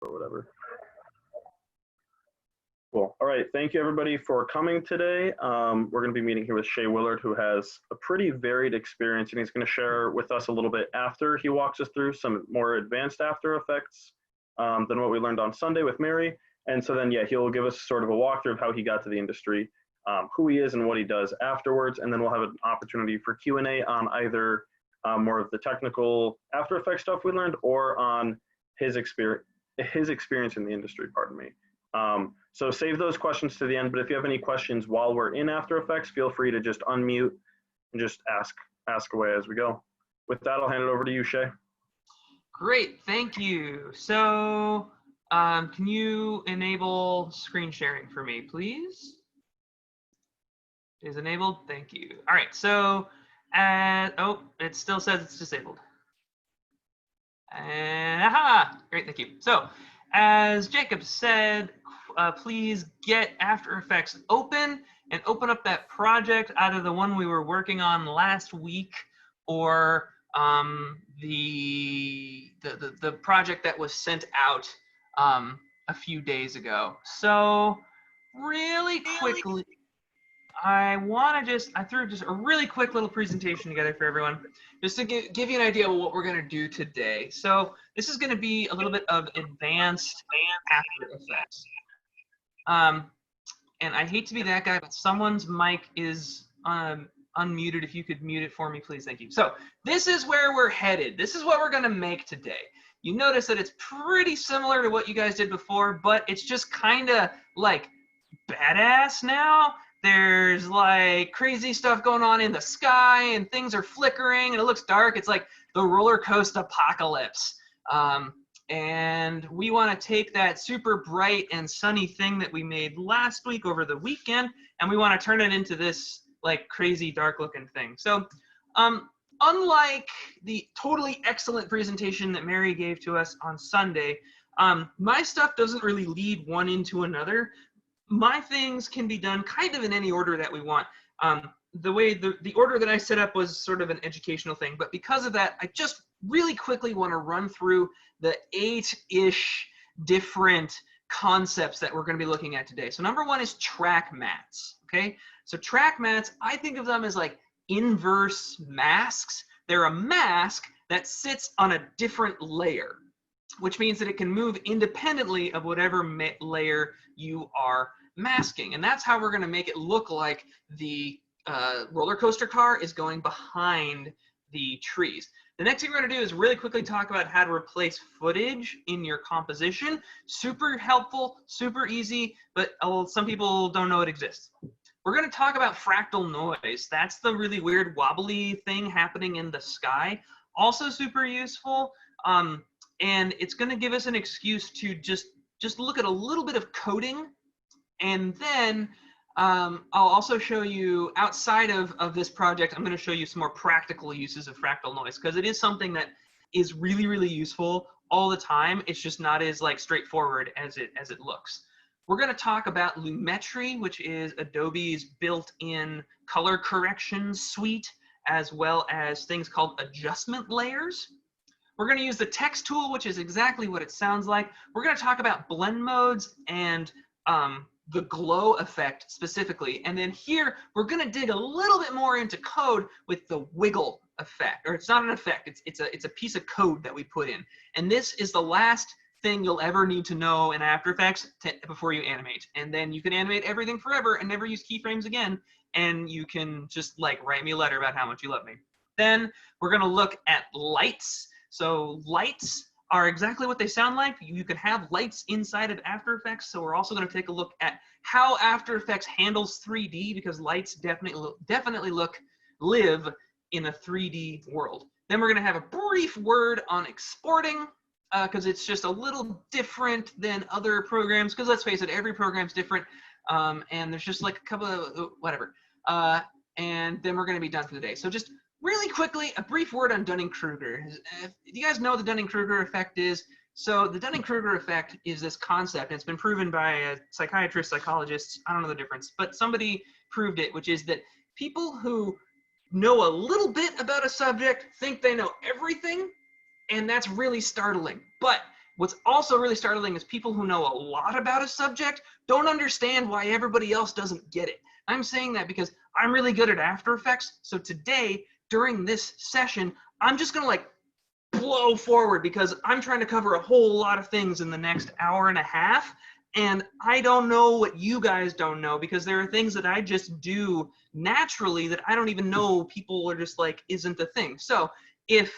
or whatever. Cool. All right. Thank you, everybody, for coming today. We're going to be meeting here with Shay Willard, who has a pretty varied experience, and he's going to share with us a little bit after he walks us through some more advanced After Effects than what we learned on Sunday with Mary. And so then, yeah, he'll give us sort of a walkthrough of how he got to the industry, who he is and what he does afterwards. And then we'll have an opportunity for Q&A on either more of the technical After Effects stuff we learned or on his experience in the industry, pardon me. So save those questions to the end, but if you have any questions while we're in After Effects, feel free to just unmute and just ask away as we go. With that, I'll hand it over to you, Shay. Great, thank you. So can you enable screen sharing for me, please? Is enabled, thank you. All right, so, oh, it still says it's disabled. And, aha, great, thank you. So, as Jacob said, please get After Effects open and open up that project, either the one we were working on last week or the project that was sent out a few days ago. So really quickly, I threw just a really quick little presentation together for everyone, just to give you an idea of what we're going to do today. So this is going to be a little bit of advanced After Effects. And I hate to be that guy, but someone's mic is unmuted. If you could mute it for me, please. Thank you. So this is where we're headed. This is what we're going to make today. You notice that it's pretty similar to what you guys did before, but it's just kind of like badass now. There's like crazy stuff going on in the sky and things are flickering and it looks dark. It's like the roller coaster apocalypse. And we want to take that super bright and sunny thing that we made last week over the weekend, and we want to turn it into this like crazy dark looking thing. So unlike the totally excellent presentation that Mary gave to us on Sunday, my stuff doesn't really lead one into another. My things can be done kind of in any order that we want. The way the order that I set up was sort of an educational thing, but because of that, I just really quickly want to run through the 8-ish different concepts that we're going to be looking at today. So number one is track mats, okay? So track mats, I think of them as like inverse masks. They're a mask that sits on a different layer, which means that it can move independently of whatever layer you are masking. And that's how we're going to make it look like the roller coaster car is going behind the trees. The next thing we're going to do is really quickly talk about how to replace footage in your composition. Super helpful, super easy, but some people don't know it exists. We're going to talk about fractal noise. That's the really weird wobbly thing happening in the sky. Also super useful. And it's going to give us an excuse to just look at a little bit of coding. And then I'll also show you, outside of this project, I'm going to show you some more practical uses of fractal noise, because it is something that is really, really useful all the time. It's just not as like straightforward as it looks. We're going to talk about Lumetri, which is Adobe's built-in color correction suite, as well as things called adjustment layers. We're going to use the text tool, which is exactly what it sounds like. We're going to talk about blend modes and the glow effect specifically. And then here, we're going to dig a little bit more into code with the wiggle effect. Or it's not an effect, it's a piece of code that we put in. And this is the last thing you'll ever need to know in After Effects before you animate. And then you can animate everything forever and never use keyframes again. And you can just like write me a letter about how much you love me. Then we're going to look at lights. So lights are exactly what they sound like. You can have lights inside of After Effects. So we're also going to take a look at how After Effects handles 3D, because lights definitely live in a 3D world. Then we're going to have a brief word on exporting, because it's just a little different than other programs, because let's face it, every program's different, and there's just like a couple of whatever. And then we're going to be done for the day. So just really quickly, a brief word on Dunning-Kruger. You guys know what the Dunning-Kruger effect is? So the Dunning-Kruger effect is this concept, and it's been proven by psychiatrists, psychologists, I don't know the difference, but somebody proved it, which is that people who know a little bit about a subject think they know everything, and that's really startling. But What's also really startling is people who know a lot about a subject don't understand why everybody else doesn't get it. I'm saying that because I'm really good at After Effects. So today, during this session, I'm just gonna like blow forward because I'm trying to cover a whole lot of things in the next hour and a half. And I don't know what you guys don't know because there are things that I just do naturally that I don't even know people are just like, isn't a thing. So if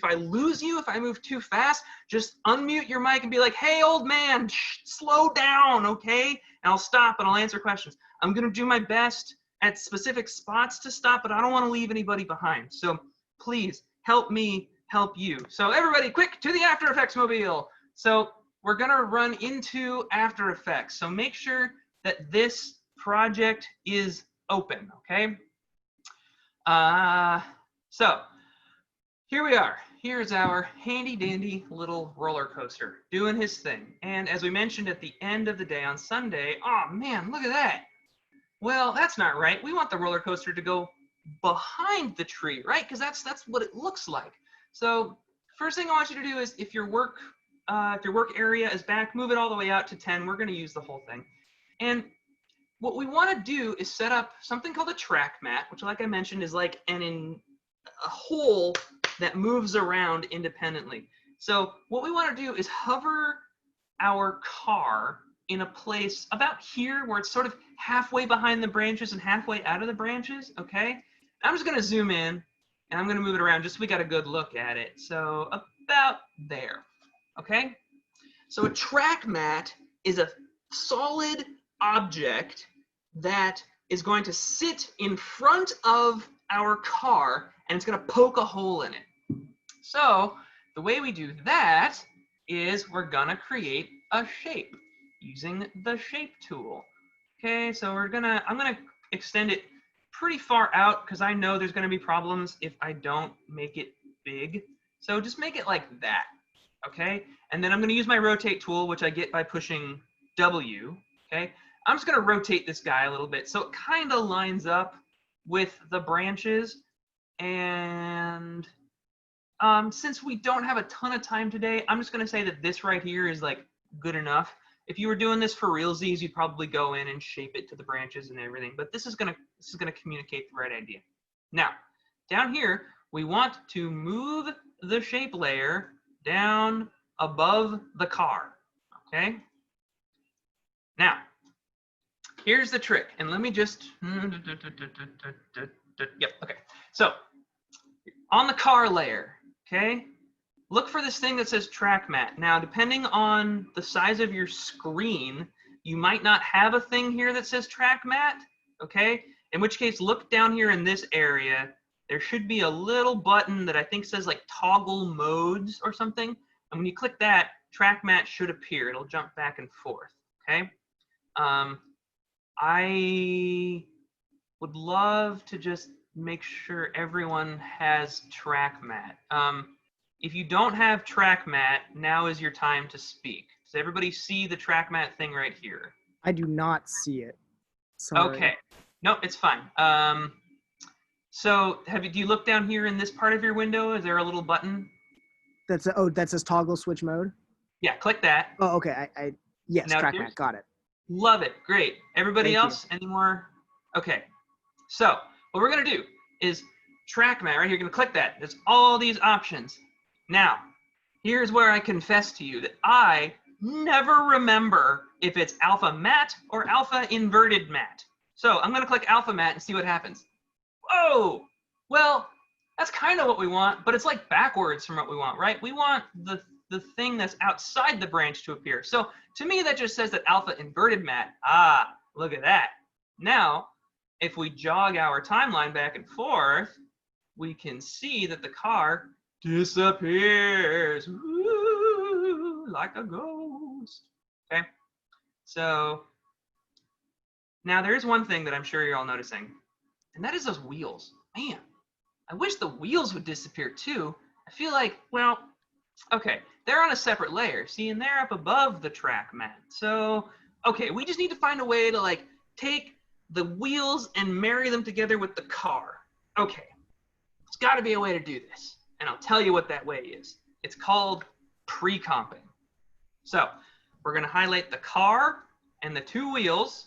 I lose you, if I move too fast, just unmute your mic and be like, hey, old man, slow down, okay? And I'll stop and I'll answer questions. I'm going to do my best at specific spots to stop, but I don't want to leave anybody behind. So please help me help you. So everybody, quick to the After Effects mobile. So we're going to run into After Effects. So make sure that this project is open, okay? So here we are. Here's our handy dandy little roller coaster doing his thing. And as we mentioned at the end of the day on Sunday, oh man, look at that. Well, that's not right. We want the roller coaster to go behind the tree, right? Because that's what it looks like. So first thing I want you to do is if your work area is back, move it all the way out to 10. We're going to use the whole thing. And what we want to do is set up something called a track mat, which like I mentioned is like a hole that moves around independently. So what we want to do is hover our car in a place about here where it's sort of halfway behind the branches and halfway out of the branches, okay? I'm just going to zoom in and I'm going to move it around just so we got a good look at it. So about there, okay? So a track mat is a solid object that is going to sit in front of our car and it's going to poke a hole in it. So the way we do that is we're going to create a shape using the shape tool. Okay, so I'm going to extend it pretty far out because I know there's going to be problems if I don't make it big. So just make it like that. Okay, and then I'm going to use my rotate tool, which I get by pushing W. Okay, I'm just going to rotate this guy a little bit so it kind of lines up with the branches. And since we don't have a ton of time today, I'm just going to say that this right here is like good enough. If you were doing this for realsies, you'd probably go in and shape it to the branches and everything. But this is gonna communicate the right idea. Now, down here, we want to move the shape layer down above the car. Okay. Now, here's the trick, and let me just. Yep. Okay. So on the car layer, okay. Look for this thing that says track mat. Now, depending on the size of your screen, you might not have a thing here that says track mat, okay? In which case, look down here in this area. There should be a little button that I think says like toggle modes or something. And when you click that, track mat should appear. It'll jump back and forth, okay? I would love to just make sure everyone has track mat. If you don't have track mat, now is your time to speak. Does everybody see the track mat thing right here? I do not see it. Sorry. Okay. No, it's fine. So do you look down here in this part of your window? Is there a little button? That says toggle switch mode? Yeah, click that. Oh, okay. Yes, now track mat, got it. Love it. Great. Everybody else? Any more? Okay. So what we're going to do is track mat right here. You're going to click that. There's all these options. Now, here's where I confess to you that I never remember if it's alpha matte or alpha inverted matte. So I'm going to click alpha matte and see what happens. Whoa! Well, that's kind of what we want, but it's like backwards from what we want, right? We want the thing that's outside the branch to appear. So to me, that just says that alpha inverted matte. Ah, look at that. Now, if we jog our timeline back and forth, we can see that the car disappears. Ooh, like a ghost. Okay, so now there's one thing that I'm sure you're all noticing, and that is those wheels. Man, I wish the wheels would disappear too. I feel like, well, okay, they're on a separate layer. See, and they're up above the track mat. So, okay, we just need to find a way to like take the wheels and marry them together with the car. Okay, there's got to be a way to do this. And I'll tell you what that way is. It's called pre-comping. So we're going to highlight the car and the 2 wheels.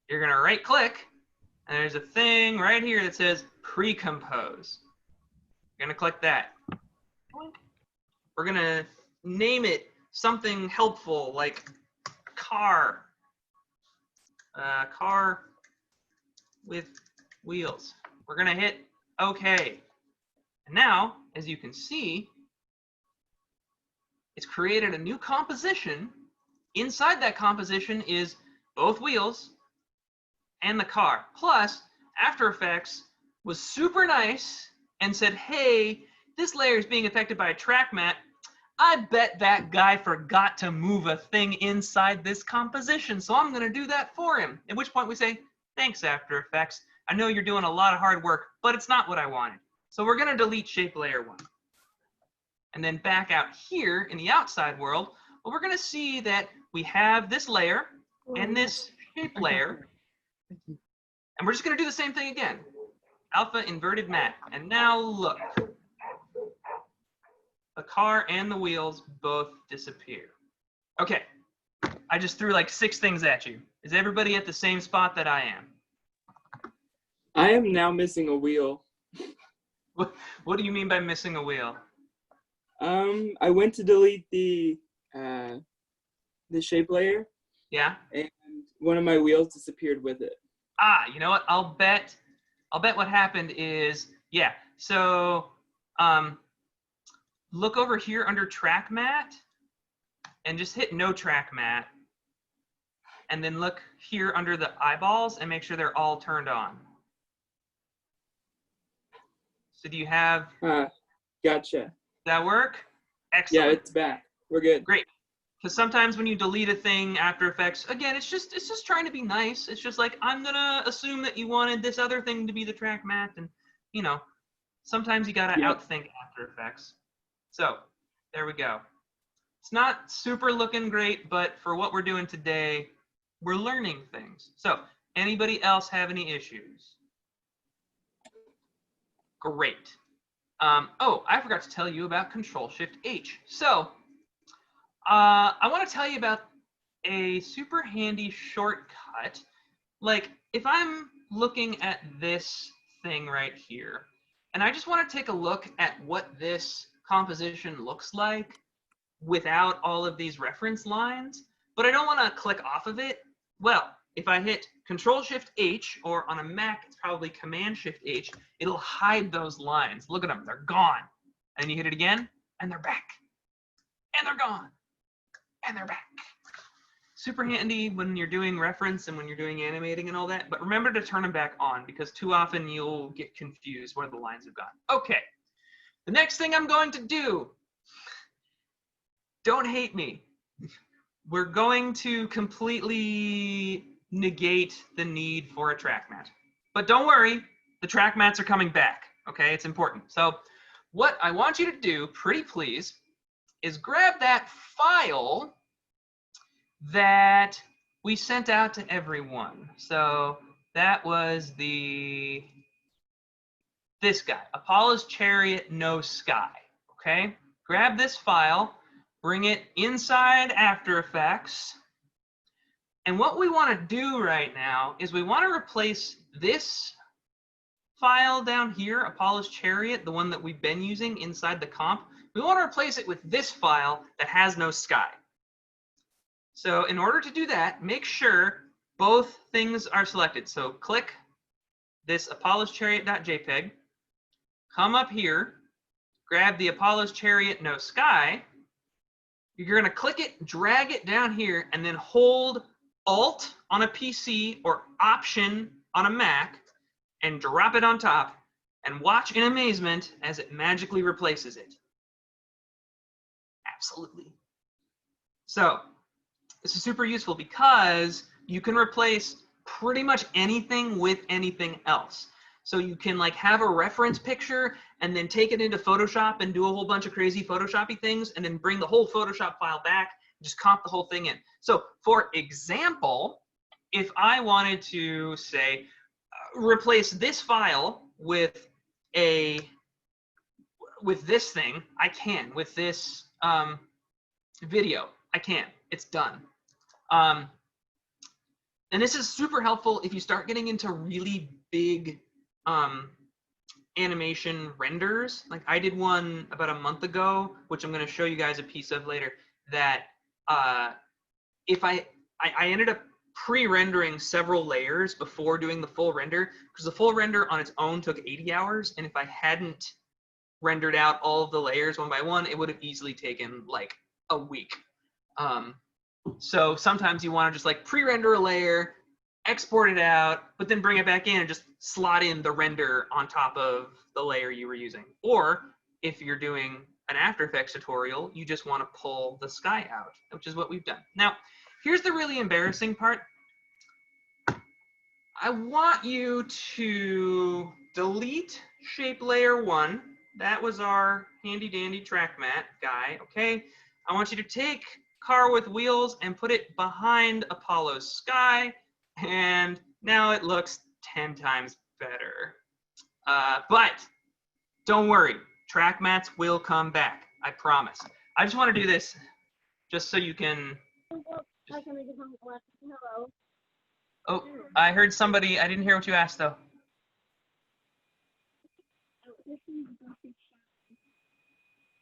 You're going to right click, and there's a thing right here that says pre-compose. You're going to click that. We're going to name it something helpful like car. Car with wheels. We're going to hit OK. And now, as you can see, it's created a new composition. Inside that composition is both wheels and the car. Plus, After Effects was super nice and said, hey, this layer is being affected by a track mat. I bet that guy forgot to move a thing inside this composition, so I'm going to do that for him. At which point we say, thanks, After Effects. I know you're doing a lot of hard work, but it's not what I wanted. So we're going to delete shape layer 1. And then back out here in the outside world, well, we're going to see that we have this layer and this shape layer. And we're just going to do the same thing again. Alpha inverted mat. And now look. The car and the wheels both disappear. Okay. I just threw like 6 things at you. Is everybody at the same spot that I am? I am now missing a wheel. What do you mean by missing a wheel? I went to delete the shape layer. Yeah. And one of my wheels disappeared with it. Ah, you know what? I'll bet what happened is, yeah. So, look over here under track mat and just hit no track mat. And then look here under the eyeballs and make sure they're all turned on. So do you have? Gotcha. Does that work? Excellent. Yeah, it's back. We're good. Great. Because sometimes when you delete a thing, After Effects, again, it's just trying to be nice. It's just like, I'm gonna assume that you wanted this other thing to be the track mat, and you know, sometimes you gotta outthink After Effects. So there we go. It's not super looking great, but for what we're doing today, we're learning things. So anybody else have any issues? Great. Oh, I forgot to tell you about Control-Shift-H. So I want to tell you about a super handy shortcut. Like if I'm looking at this thing right here, and I just want to take a look at what this composition looks like without all of these reference lines, but I don't want to click off of it. Well, if I hit Control-Shift-H, or on a Mac, it's probably Command-Shift-H, it'll hide those lines. Look at them, they're gone. And you hit it again, and they're back. And they're gone. And they're back. Super handy when you're doing reference and when you're doing animating and all that, but remember to turn them back on because too often you'll get confused where the lines have gone. Okay, the next thing I'm going to do, don't hate me. We're going to completely negate the need for a track mat. But don't worry, the track mats are coming back, okay? It's important. So what I want you to do, pretty please, is grab that file that we sent out to everyone. So that was this guy, Apollo's Chariot, No Sky, okay? Grab this file, bring it inside After Effects, and what we want to do right now is we want to replace this file down here, Apollo's Chariot, the one that we've been using inside the comp. We want to replace it with this file that has no sky. So in order to do that, make sure both things are selected. So click this Apollo's Chariot.jpg, come up here, grab the Apollo's Chariot No Sky. You're going to click it, drag it down here, and then hold Alt on a PC or Option on a Mac and drop it on top and watch in amazement as it magically replaces it. Absolutely. So this is super useful because you can replace pretty much anything with anything else. So you can like have a reference picture and then take it into Photoshop and do a whole bunch of crazy Photoshop-y things and then bring the whole Photoshop file back and just comp the whole thing in. So for example, if I wanted to say, replace this file with this thing, I can with this video. I can. It's done. And this is super helpful if you start getting into really big animation renders. Like I did one about a month ago, which I'm going to show you guys a piece of later, that if I ended up pre-rendering several layers before doing the full render, because the full render on its own took 80 hours, and if I hadn't rendered out all of the layers one by one, it would have easily taken like a week. So sometimes you want to just like pre-render a layer, export it out, but then bring it back in and just slot in the render on top of the layer you were using. Or if you're doing an After Effects tutorial, you just want to pull the sky out, which is what we've done. Now, here's the really embarrassing part. I want you to delete shape layer 1. That was our handy dandy track mat guy, okay? I want you to take car with wheels and put it behind Apollo's sky, and now it looks 10 times better. But don't worry, track mats will come back, I promise. I just want to do this just so you can... Oh, I heard somebody, I didn't hear what you asked though.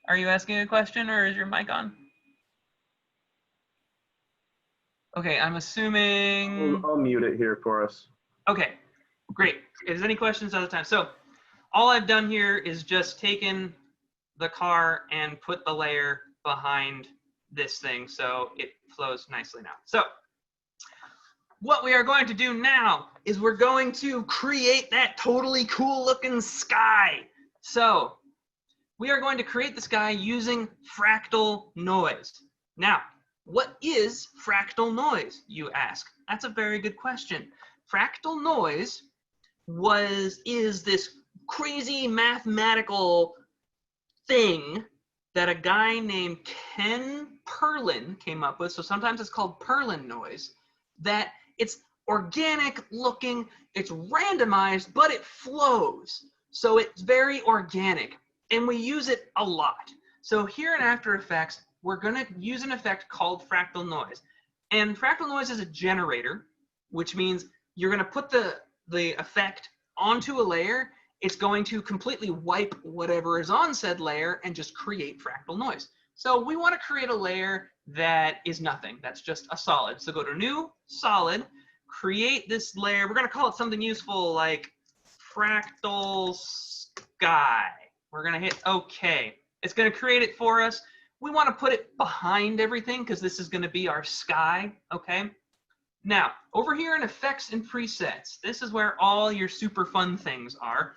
Are you asking a question or is your mic on? Okay, I'm assuming... I'll mute it here for us. Okay, great. If there's any questions at the time. So all I've done here is just taken the car and put the layer behind this thing so it flows nicely now. So what we are going to do now is we're going to create that totally cool looking sky. So we are going to create the sky using fractal noise. Now, what is fractal noise, you ask? That's a very good question. Fractal noise is this crazy mathematical thing that a guy named Ken Perlin came up with. So sometimes it's called Perlin noise, that it's organic looking, it's randomized, but it flows. So it's very organic, and we use it a lot. So here in After Effects, we're going to use an effect called fractal noise. And fractal noise is a generator, which means you're going to put the effect onto a layer. It's going to completely wipe whatever is on said layer and just create fractal noise. So we want to create a layer that is nothing. That's just a solid. So go to New, Solid, create this layer. We're going to call it something useful like Fractal Sky. We're going to hit OK. It's going to create it for us. We want to put it behind everything because this is going to be our sky, okay? Now, over here in Effects and Presets, this is where all your super fun things are.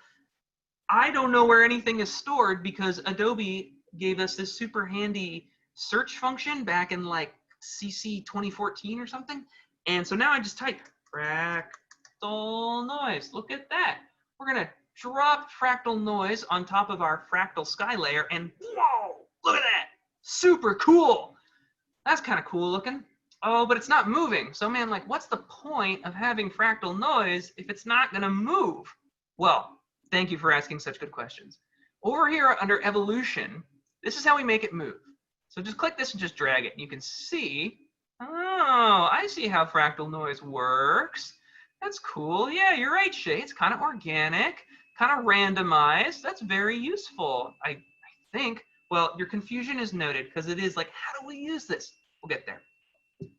I don't know where anything is stored because Adobe gave us this super handy search function back in like CC 2014 or something. And so now I just type fractal noise. Look at that. We're going to drop fractal noise on top of our fractal sky layer and whoa, look at that. Super cool. That's kind of cool looking. Oh, but it's not moving. So man, like what's the point of having fractal noise if it's not going to move? Well, thank you for asking such good questions. Over here under evolution, this is how we make it move. So just click this and just drag it. You can see, oh, I see how fractal noise works. That's cool. Yeah, you're right, Shay. It's kind of organic, kind of randomized. That's very useful, I think. Well, your confusion is noted because it is like, how do we use this? We'll get there.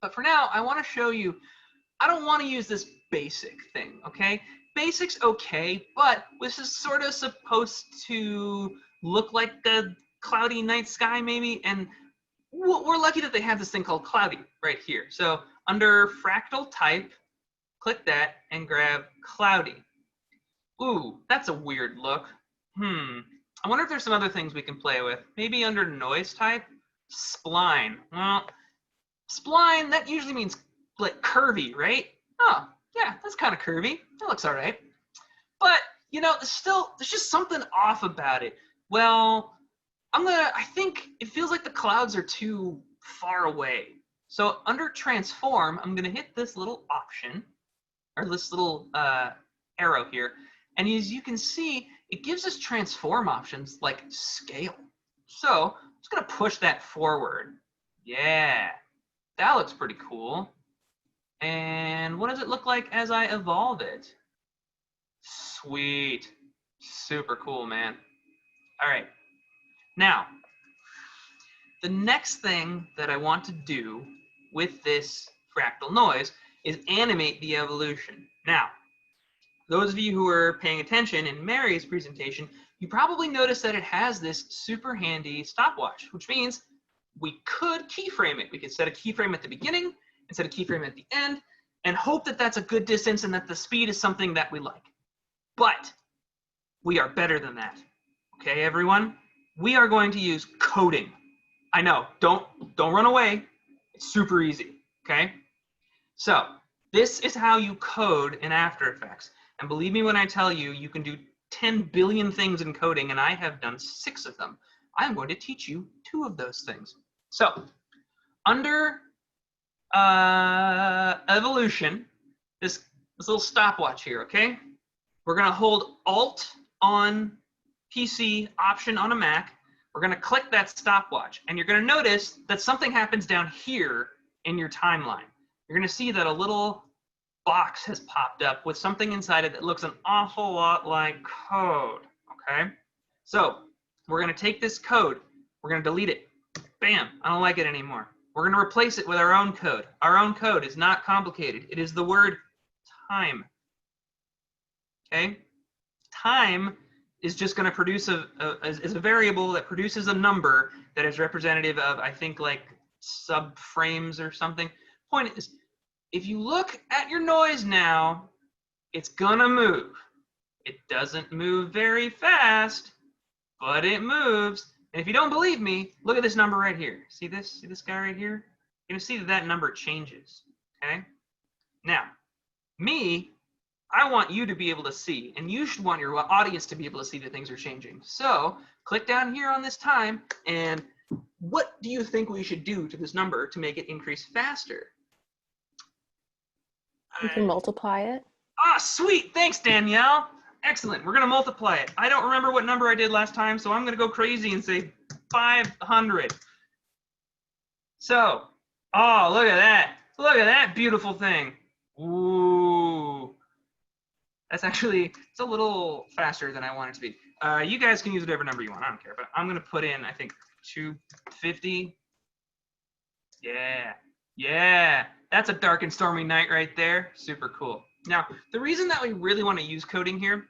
But for now, I want to show you, I don't want to use this basic thing, okay? Basic's okay, but this is sort of supposed to look like a cloudy night sky maybe, and we're lucky that they have this thing called cloudy right here. So under fractal type, click that and grab cloudy. Ooh, that's a weird look. I wonder if there's some other things we can play with. Maybe under noise type, spline. Well, spline, that usually means like curvy, right? Oh, yeah, that's kind of curvy. That looks all right. But, you know, there's just something off about it. Well, I think it feels like the clouds are too far away. So under transform, I'm gonna hit this little option, or this little arrow here. And as you can see, it gives us transform options like scale. So I'm just gonna push that forward. Yeah, that looks pretty cool. And what does it look like as I evolve it? Sweet. Super cool, man. All right. Now, the next thing that I want to do with this fractal noise is animate the evolution. Now, those of you who are paying attention in Mary's presentation, you probably noticed that it has this super handy stopwatch, which means we could keyframe it. We could set a keyframe at the beginning and set a keyframe at the end and hope that that's a good distance and that the speed is something that we like. But we are better than that. Okay, everyone? We are going to use coding. I know, don't run away. It's super easy, okay? So this is how you code in After Effects. And believe me when I tell you, you can do 10 billion things in coding, and I have done 6 of them. I'm going to teach you 2 of those things. So under evolution, this little stopwatch here, okay? We're gonna hold Alt on PC, Option on a Mac. We're gonna click that stopwatch, and you're gonna notice that something happens down here in your timeline. You're gonna see that a little box has popped up with something inside it that looks an awful lot like code, okay? So we're gonna take this code, we're gonna delete it. Bam, I don't like it anymore. We're gonna replace it with our own code. Our own code is not complicated. It is the word time, okay? Time is just gonna produce a variable that produces a number that is representative of, I think, like subframes or something. Point is, if you look at your noise now, it's gonna move. It doesn't move very fast, but it moves. And if you don't believe me, look at this number right here. See this? See this guy right here? You're gonna see that that number changes, okay? Now, I want you to be able to see, and you should want your audience to be able to see that things are changing. So click down here on this time, and what do you think we should do to this number to make it increase faster? You can multiply it. Ah, sweet. Thanks, Danielle. Excellent. We're going to multiply it. I don't remember what number I did last time, so I'm going to go crazy and say 500. So, oh, look at that. Look at that beautiful thing. Ooh. That's actually, it's a little faster than I want it to be. You guys can use whatever number you want. I don't care, but I'm going to put in, I think, 250. Yeah. Yeah. That's a dark and stormy night right there. Super cool. Now, the reason that we really want to use coding here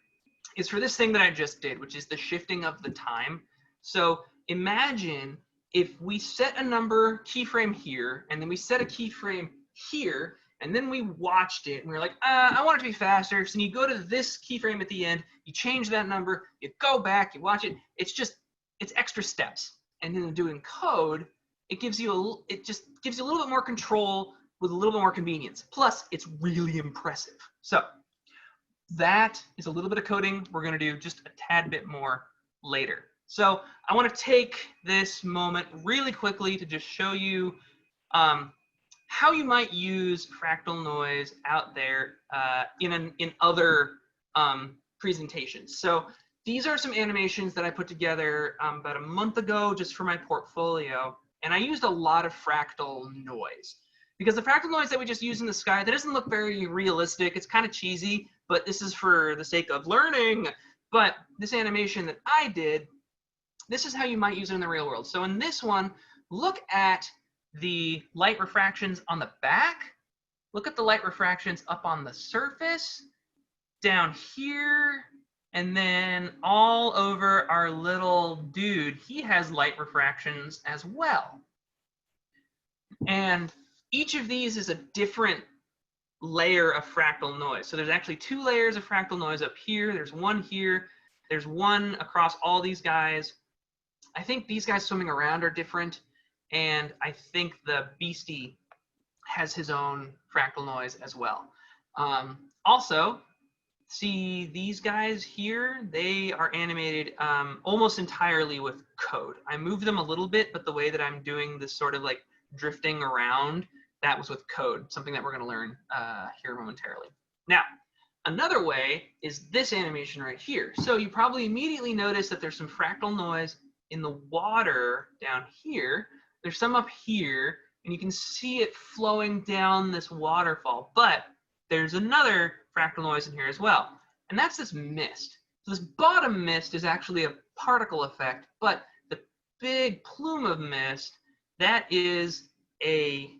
is for this thing that I just did, which is the shifting of the time. So imagine if we set a number keyframe here, and then we set a keyframe here, and then we watched it, and we were like, I want it to be faster. So you go to this keyframe at the end, you change that number, you go back, you watch it. It's extra steps. And then doing code, it just gives you a little bit more control with a little bit more convenience. Plus, it's really impressive. So that is a little bit of coding. We're going to do just a tad bit more later. So I want to take this moment really quickly to just show you how you might use fractal noise out there in other presentations. So these are some animations that I put together about a month ago just for my portfolio. And I used a lot of fractal noise. Because the fractal noise that we just used in the sky, that doesn't look very realistic. It's kind of cheesy, but this is for the sake of learning. But this animation that I did, this is how you might use it in the real world. So in this one, look at the light refractions on the back. Look at the light refractions up on the surface, down here, and then all over our little dude. He has light refractions as well. And each of these is a different layer of fractal noise. So there's actually 2 layers of fractal noise up here. There's one here. There's one across all these guys. I think these guys swimming around are different. And I think the beastie has his own fractal noise as well. Also, see these guys here? They are animated almost entirely with code. I moved them a little bit, but the way that I'm doing this sort of like drifting around, that was with code, something that we're going to learn here momentarily. Now, another way is this animation right here. So you probably immediately notice that there's some fractal noise in the water down here. There's some up here, and you can see it flowing down this waterfall. But there's another fractal noise in here as well, and that's this mist. So this bottom mist is actually a particle effect, but the big plume of mist, that is a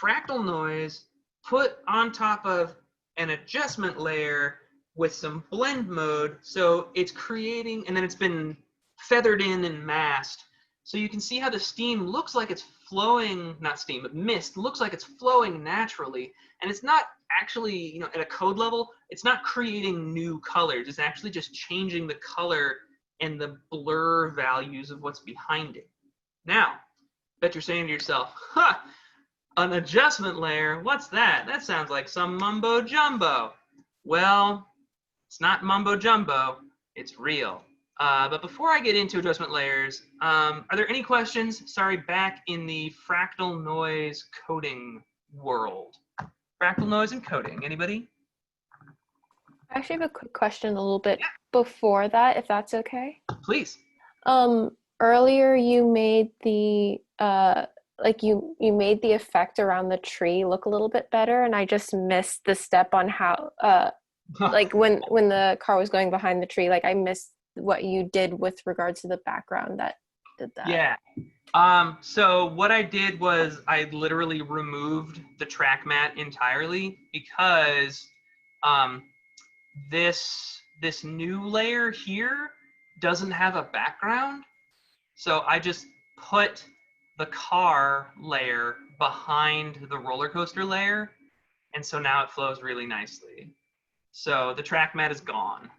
fractal noise put on top of an adjustment layer with some blend mode. So it's creating, and then it's been feathered in and masked. So you can see how the steam looks like it's flowing, not steam, but mist looks like it's flowing naturally. And it's not actually, you know, at a code level, it's not creating new colors. It's actually just changing the color and the blur values of what's behind it. Now, bet you're saying to yourself, huh, an adjustment layer, what's that? That sounds like some mumbo jumbo. Well, it's not mumbo jumbo, it's real. But before I get into adjustment layers, are there any questions? Sorry, back in the fractal noise coding world. Fractal noise and coding, anybody? I actually have a quick question a little bit before that, if that's okay. Please. Earlier you made the you made the effect around the tree look a little bit better, and I just missed the step on how like when the car was going behind the tree, like I missed what you did with regards to the background that did that. Yeah. So what I did was I literally removed the track mat entirely because this new layer here doesn't have a background. So I just put the car layer behind the roller coaster layer, and so now it flows really nicely. So the track mat is gone.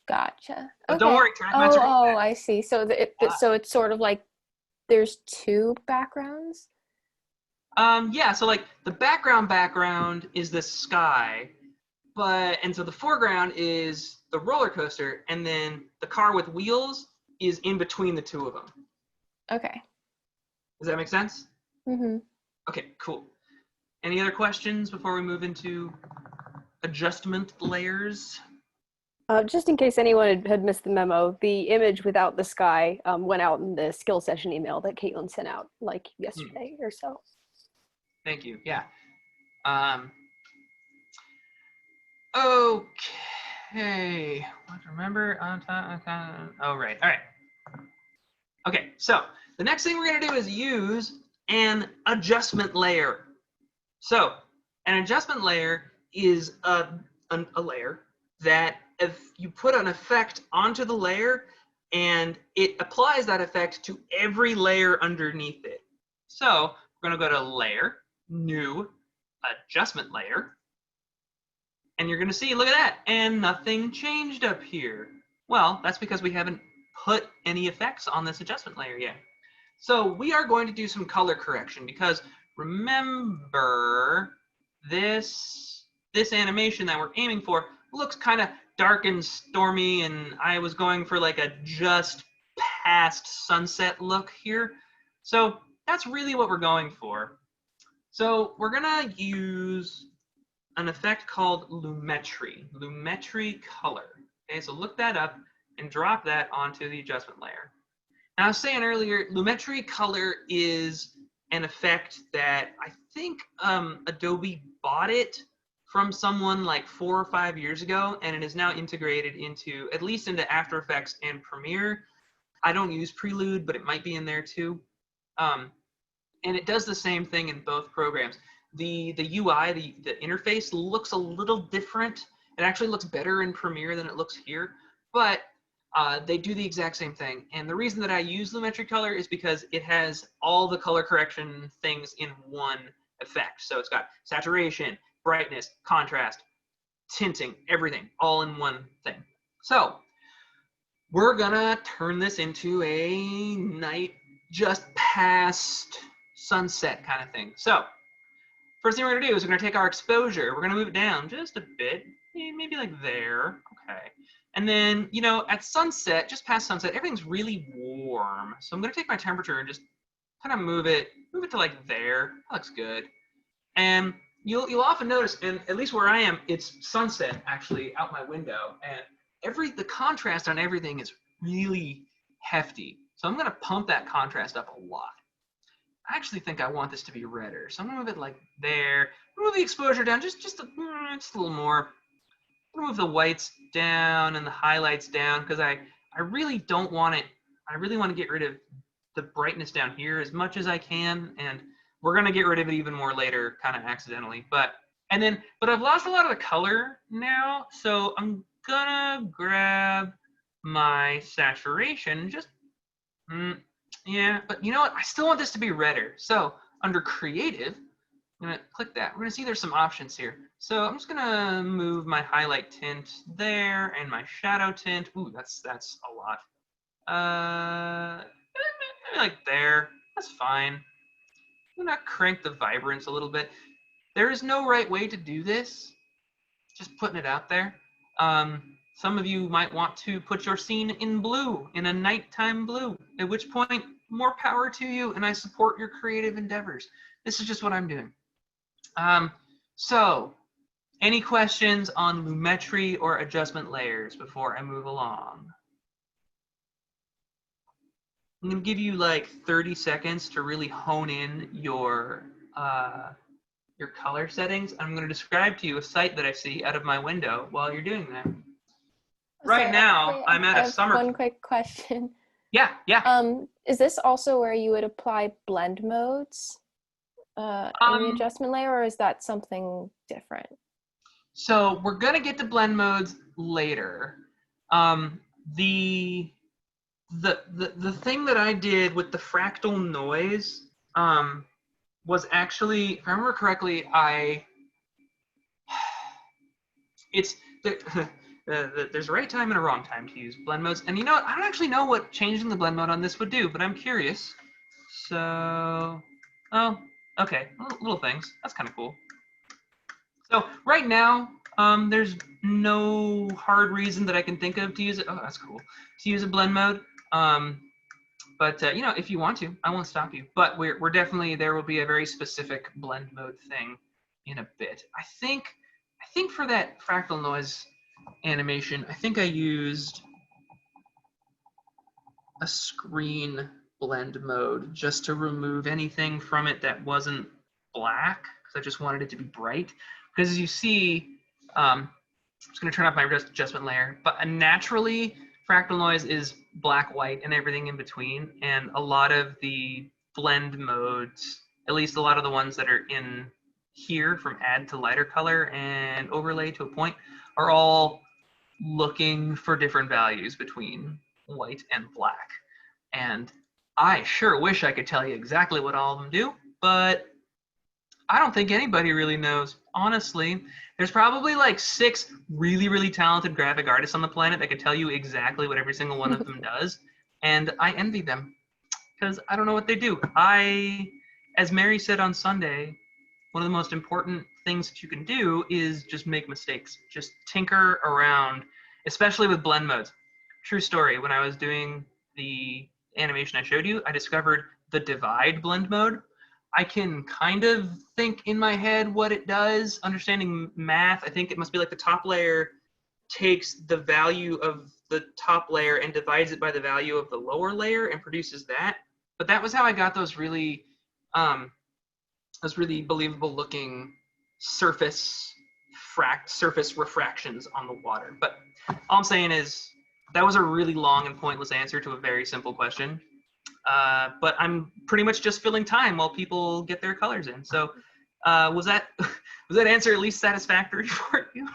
Gotcha. But Okay. don't worry, track mats are Oh, back. I see. So so it's sort of like there's two backgrounds? Yeah, so like the background is the sky, and so the foreground is the roller coaster, and then the car with wheels is in between the two of them. Okay. Does that make sense? Mm-hmm. Okay, cool. Any other questions before we move into adjustment layers? Just in case anyone had missed the memo, the image without the sky went out in the skill session email that Caitlin sent out like yesterday or so. Thank you. Yeah. Okay. What to remember on time? Oh, right. All right. Okay. So the next thing we're going to do is use an adjustment layer. So an adjustment layer is a layer that if you put an effect onto the layer and it applies that effect to every layer underneath it. So we're going to go to Layer, New, Adjustment Layer. And you're going to see, look at that, and nothing changed up here. Well, that's because we haven't put any effects on this adjustment layer yet. So we are going to do some color correction because remember this animation that we're aiming for looks kind of dark and stormy, and I was going for like a just past sunset look here. So that's really what we're going for. So we're gonna use an effect called lumetri color. Okay, so look that up and drop that onto the adjustment layer. Now I was saying earlier, lumetri color is an effect that I think Adobe bought it from someone like 4 or 5 years ago, and it is now integrated into, at least into After Effects and Premiere. I don't use Prelude, but it might be in there too. And it does the same thing in both programs. The UI, the interface looks a little different. It actually looks better in Premiere than it looks here, but they do the exact same thing. And the reason that I use lumetri color is because it has all the color correction things in one effect. So it's got saturation, brightness, contrast, tinting, everything, all in one thing. So we're gonna turn this into a night just past sunset kind of thing. So first thing we're gonna do is we're gonna take our exposure, we're gonna move it down just a bit, maybe like there, okay. And then, you know, at sunset, just past sunset, everything's really warm. So I'm gonna take my temperature and just kind of move it to like there, that looks good. And you'll often notice, and at least where I am, it's sunset actually out my window, and the contrast on everything is really hefty. So I'm gonna pump that contrast up a lot. I actually think I want this to be redder. So I'm gonna move it like there. Move the exposure down just a little more. Move the whites down and the highlights down because I really don't want it. I really want to get rid of the brightness down here as much as I can, and we're gonna get rid of it even more later, kind of accidentally. But I've lost a lot of the color now, so I'm gonna grab my saturation. Just yeah, but you know what? I still want this to be redder. So under creative, I'm gonna click that. We're gonna see there's some options here. So I'm just gonna move my highlight tint there and my shadow tint. Ooh, that's a lot. Maybe like there. That's fine. I'm gonna crank the vibrance a little bit. There is no right way to do this. Just putting it out there. Some of you might want to put your scene in blue, in a nighttime blue, at which point, more power to you, and I support your creative endeavors. This is just what I'm doing. So, any questions on lumetri or adjustment layers before I move along? I'm gonna give you like 30 seconds to really hone in your color settings. I'm gonna describe to you a site that I see out of my window while you're doing that. Right now, I'm at a summer. One quick question. Yeah. Is this also where you would apply blend modes in the adjustment layer, or is that something different? So we're gonna get to blend modes later. The thing that I did with the fractal noise was actually, if I remember correctly, there's a right time and a wrong time to use blend modes. And you know what? I don't actually know what changing the blend mode on this would do, but I'm curious. So, oh, okay, little things. That's kind of cool. So right now, there's no hard reason that I can think of to use it. Oh, that's cool. To use a blend mode. But you know, if you want to, I won't stop you. But we're definitely, there will be a very specific blend mode thing in a bit. I think for that fractal noise animation, I think I used a screen blend mode just to remove anything from it that wasn't black, because I just wanted it to be bright. Because as you see, I'm just going to turn off my adjustment layer, but naturally fractal noise is black, white, and everything in between, and a lot of the blend modes, at least a lot of the ones that are in here from add to lighter color and overlay to a point, are all looking for different values between white and black. And I sure wish I could tell you exactly what all of them do, but I don't think anybody really knows. Honestly, there's probably like 6 really, really talented graphic artists on the planet that could tell you exactly what every single one of them does. And I envy them because I don't know what they do. As Mary said on Sunday, one of the most important things that you can do is just make mistakes. Just tinker around, especially with blend modes. True story, when I was doing the animation I showed you, I discovered the divide blend mode. I can kind of think in my head what it does. Understanding math, I think it must be like the top layer takes the value of the top layer and divides it by the value of the lower layer and produces that. But that was how I got those really believable looking surface refractions on the water. But all I'm saying is that was a really long and pointless answer to a very simple question. But I'm pretty much just filling time while people get their colors in. So was that answer at least satisfactory for you?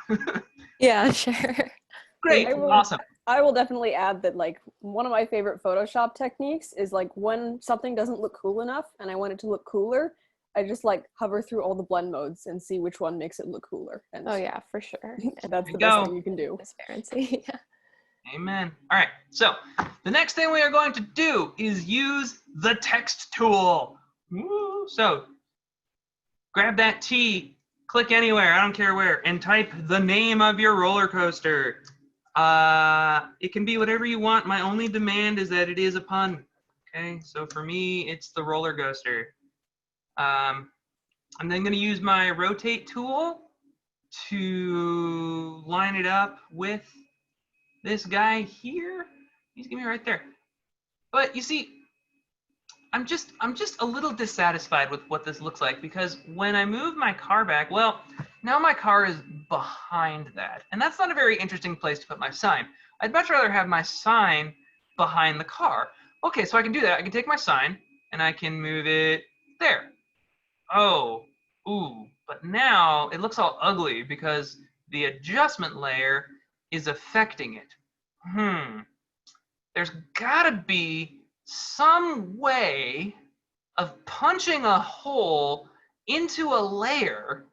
Yeah, sure. Great, awesome. I will definitely add that, like, one of my favorite Photoshop techniques is, like, when something doesn't look cool enough and I want it to look cooler, I just, like, hover through all the blend modes and see which one makes it look cooler. And oh yeah, for sure. that's the best thing you can do. Transparency. Yeah. Amen. All right, so the next thing we are going to do is use the text tool. Woo. So grab that T, click anywhere, I don't care where, and type the name of your roller coaster. It can be whatever you want. My only demand is that it is a pun. Okay, so for me, it's the roller coaster. I'm then going to use my rotate tool to line it up with this guy here. He's gonna be right there. But you see, I'm just a little dissatisfied with what this looks like, because when I move my car back, well, now my car is behind that, and that's not a very interesting place to put my sign. I'd much rather have my sign behind the car. Okay, so I can do that. I can take my sign and I can move it there. Oh, ooh, but now it looks all ugly because the adjustment layer is affecting it. There's gotta be some way of punching a hole into a layer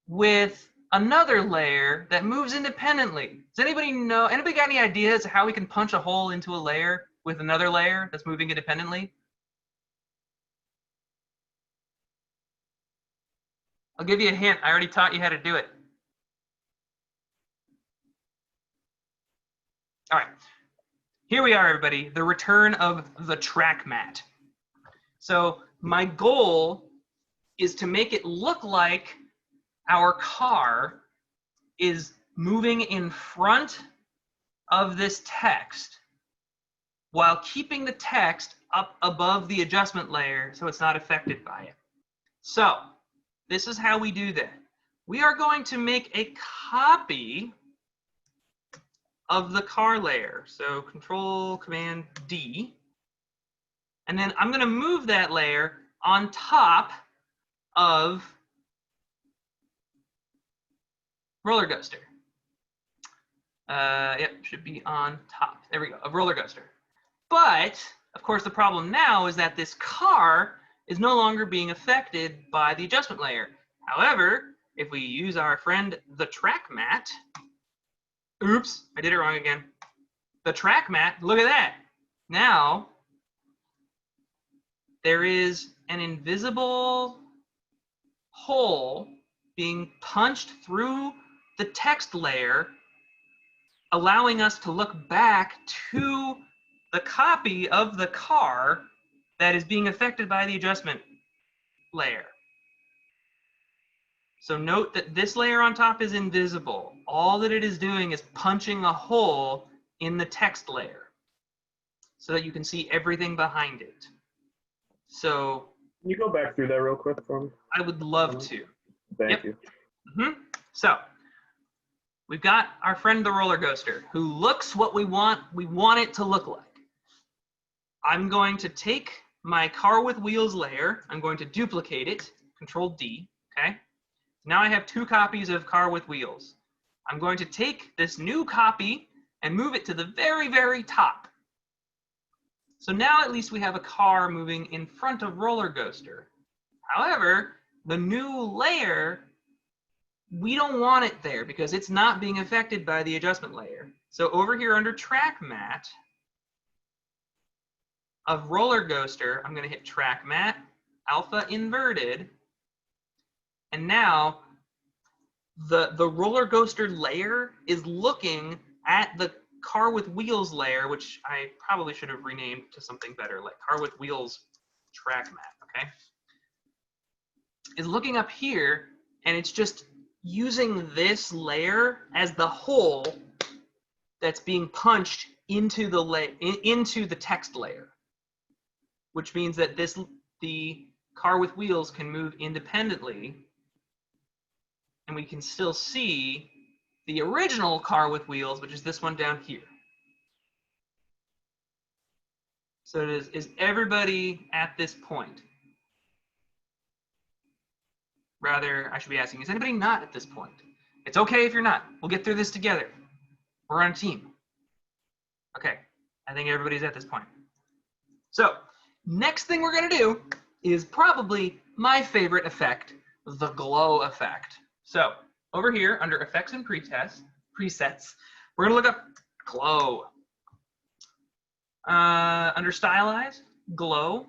with another layer that moves independently. Does anybody know? Anybody got any ideas how we can punch a hole into a layer with another layer that's moving independently? I'll give you a hint. I already taught you how to do it. All right. Here we are, everybody. The return of the track mat. So my goal is to make it look like our car is moving in front of this text while keeping the text up above the adjustment layer so it's not affected by it. So this is how we do that. We are going to make a copy of the car layer. So Control Command D. And then I'm going to move that layer on top of roller coaster. Yep, should be on top. There we go, of roller coaster. But of course, the problem now is that this car is no longer being affected by the adjustment layer. However, if we use our friend the track mat, oops, I did it wrong again. The track mat, look at that. Now, there is an invisible hole being punched through the text layer, allowing us to look back to the copy of the car that is being affected by the adjustment layer. So note that this layer on top is invisible. All that it is doing is punching a hole in the text layer so that you can see everything behind it. So Can you go back through that real quick for me? I would love to. Thank you. So we've got our friend the roller coaster who looks what we want it to look like. I'm going to take my car with wheels layer. I'm going to duplicate it, Control D, okay? Now I have two copies of car with wheels. I'm going to take this new copy and move it to the very, very top. So now at least we have a car moving in front of roller coaster. However, the new layer, we don't want it there because it's not being affected by the adjustment layer. So over here under track mat of roller coaster, I'm going to hit track mat, alpha inverted, and now the roller coaster layer is looking at the car with wheels layer, which I probably should have renamed to something better, like car with wheels track mat, okay? Is looking up here, and it's just using this layer as the hole that's being punched into the text layer, which means that the car with wheels can move independently, and we can still see the original car with wheels, which is this one down here. So is everybody at this point? Rather, I should be asking, is anybody not at this point? It's okay if you're not. We'll get through this together. We're on a team. Okay, I think everybody's at this point. So, next thing we're gonna do is probably my favorite effect, the glow effect. So, over here under effects and presets, we're gonna look up glow. Under stylize, glow.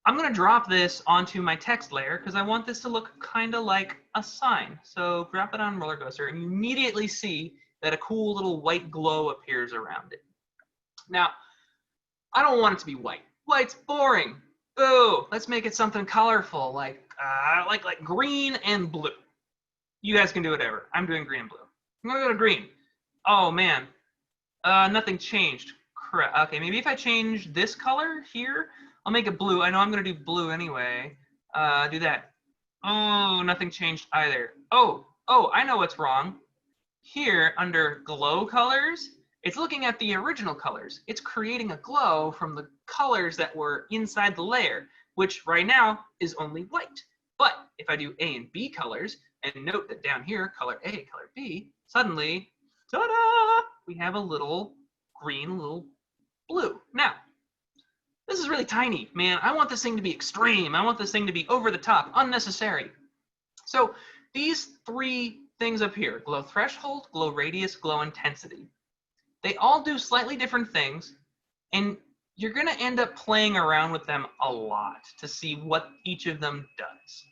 I'm gonna drop this onto my text layer because I want this to look kind of like a sign. So drop it on roller coaster and you immediately see that a cool little white glow appears around it. Now, I don't want it to be white. White's boring. Boo, let's make it something colorful like green and blue. You guys can do whatever. I'm doing green and blue. I'm gonna go to green. Oh man, nothing changed. Correct. Okay, maybe if I change this color here, I'll make it blue. I know I'm gonna do blue anyway. Do that. Oh, nothing changed either. Oh, I know what's wrong. Here, under glow colors, it's looking at the original colors. It's creating a glow from the colors that were inside the layer, which right now is only white. But if I do A and B colors, and note that down here, color A, color B, suddenly, ta-da, we have a little green, little blue. Now, this is really tiny, man. I want this thing to be extreme. I want this thing to be over the top, unnecessary. So these three things up here, glow threshold, glow radius, glow intensity, they all do slightly different things, and you're gonna end up playing around with them a lot to see what each of them does.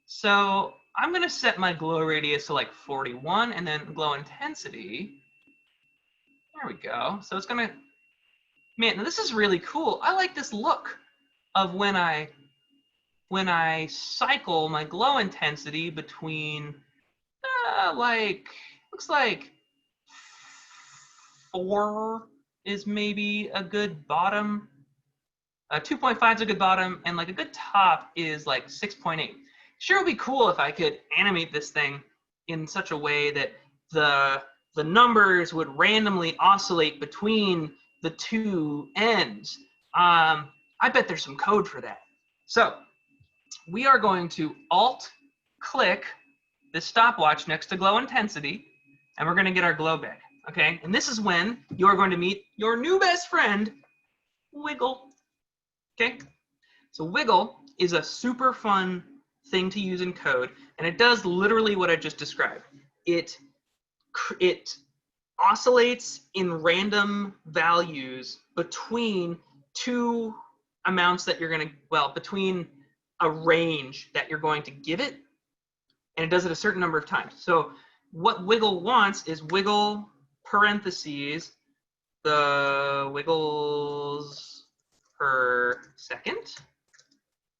So I'm gonna set my glow radius to like 41, and then glow intensity, there we go. So it's gonna, man, this is really cool. I like this look of when I cycle my glow intensity between like, looks like 4 is maybe a good bottom. 2.5 is a good bottom, and like a good top is like 6.8. Sure, it would be cool if I could animate this thing in such a way that the numbers would randomly oscillate between the two ends. I bet there's some code for that. So we are going to Alt-click this stopwatch next to glow intensity, and we're going to get our glow back. Okay, and this is when you're going to meet your new best friend, Wiggle. Okay, so Wiggle is a super fun thing to use in code, and it does literally what I just described. It oscillates in random values between two amounts that you're going to, well, between a range that you're going to give it, and it does it a certain number of times. So what Wiggle wants is Wiggle parentheses the wiggles per second,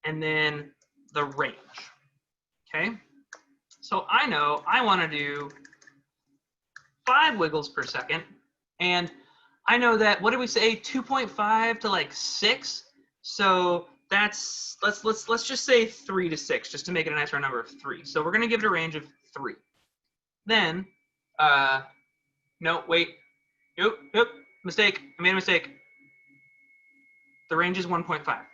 and then the range. Okay, so I know I want to do 5 wiggles per second, and I know that, what did we say, 2.5 to like 6, so that's, let's just say 3 to 6, just to make it a nice round number of 3. So we're going to give it a range of 3. Then no, wait, nope, mistake, I made a mistake. The range is 1.5.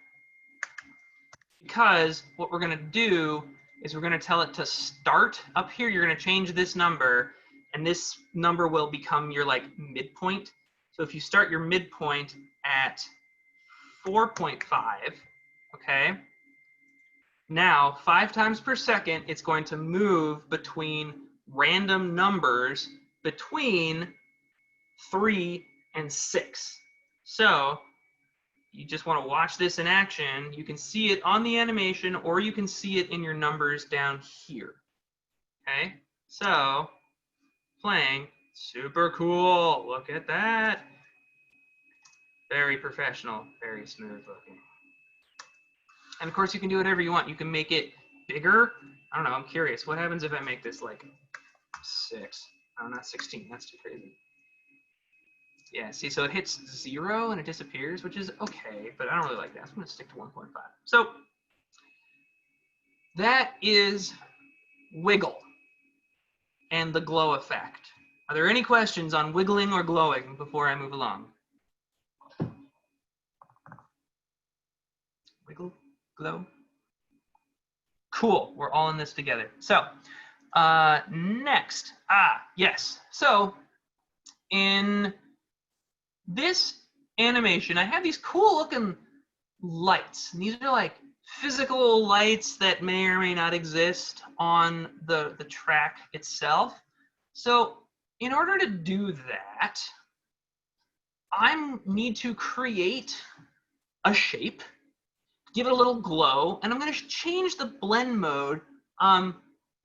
Because what we're gonna do is we're gonna tell it to start up here. You're gonna change this number, and this number will become your like midpoint. So if you start your midpoint at 4.5, okay, now 5 times per second, it's going to move between random numbers between 3 and 6. So you just want to watch this in action. You can see it on the animation, or you can see it in your numbers down here. Okay, so playing, super cool. Look at that. Very professional, very smooth looking. And of course, you can do whatever you want. You can make it bigger. I don't know, I'm curious. What happens if I make this like 6? Oh, not 16, that's too crazy. Yeah, see, so it hits 0 and it disappears, which is okay, but I don't really like that. So I'm going to stick to 1.5. So that is Wiggle and the glow effect. Are there any questions on wiggling or glowing before I move along? Wiggle, glow. Cool, we're all in this together. So next, yes. So in this animation, I have these cool looking lights. And these are like physical lights that may or may not exist on the track itself. So in order to do that, I need to create a shape, give it a little glow, and I'm going to change the blend mode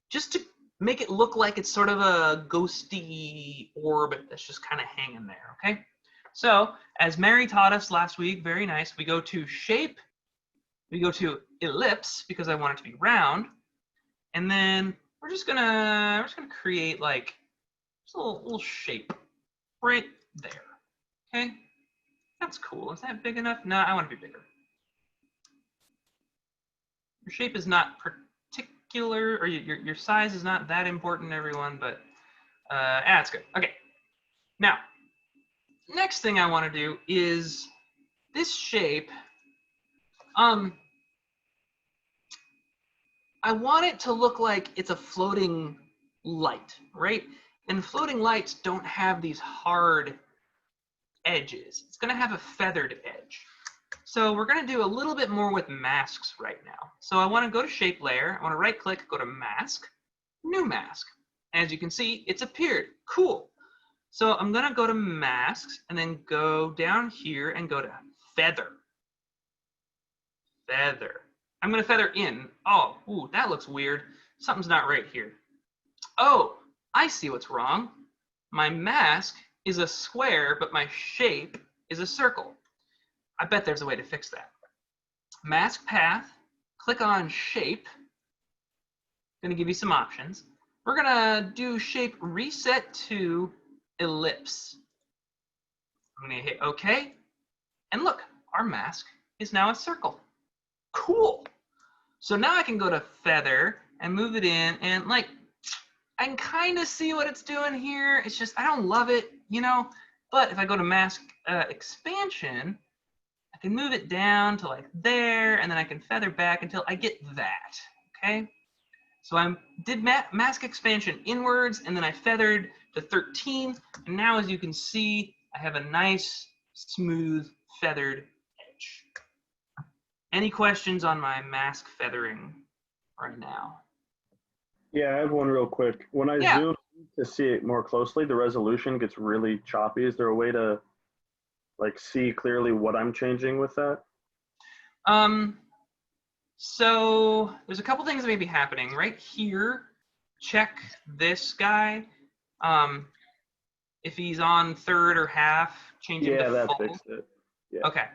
just to make it look like it's sort of a ghosty orb that's just kind of hanging there, okay? So, as Mary taught us last week, very nice, we go to shape, we go to ellipse because I want it to be round, and then we're just gonna create like just a little shape right there. Okay, that's cool. Is that big enough? No, I want to be bigger. Your shape is not particular, or your size is not that important, everyone, but that's good. Okay. Now, next thing I want to do is this shape. I want it to look like it's a floating light, right? And floating lights don't have these hard edges. It's going to have a feathered edge. So we're going to do a little bit more with masks right now. So I want to go to Shape Layer. I want to right-click, go to Mask, New Mask. As you can see, it's appeared. Cool. So I'm going to go to Masks and then go down here and go to Feather. Feather. I'm going to feather in. Oh, ooh, that looks weird. Something's not right here. Oh, I see what's wrong. My mask is a square, but my shape is a circle. I bet there's a way to fix that. Mask path, click on shape. Going to give you some options. We're going to do shape reset to ellipse. I'm going to hit OK. And look, our mask is now a circle. Cool. So now I can go to feather and move it in, and like I can kind of see what it's doing here. It's just I don't love it, you know. But if I go to mask expansion, I can move it down to like there, and then I can feather back until I get that. Okay. So I did mask expansion inwards, and then I feathered to 13, and now as you can see, I have a nice, smooth, feathered edge. Any questions on my mask feathering right now? Yeah, I have one real quick. When I zoom to see it more closely, the resolution gets really choppy. Is there a way to like see clearly what I'm changing with that? So there's a couple things that may be happening right here. Check this guy. If he's on third or half, change him to full. Yeah, that fixed it. Yeah. Okay.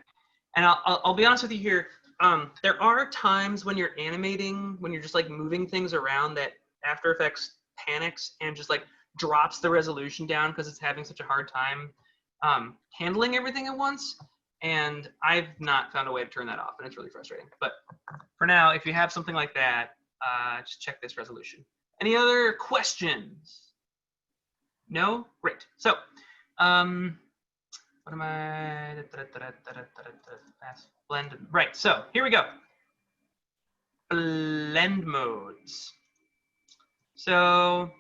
And I'll be honest with you here. There are times when you're animating, when you're just like moving things around, that After Effects panics and just like drops the resolution down because it's having such a hard time handling everything at once. And I've not found a way to turn that off, and it's really frustrating. But for now, if you have something like that, just check this resolution. Any other questions? No? Great. So, what am I? Blend. Right. So here we go. Blend modes. So,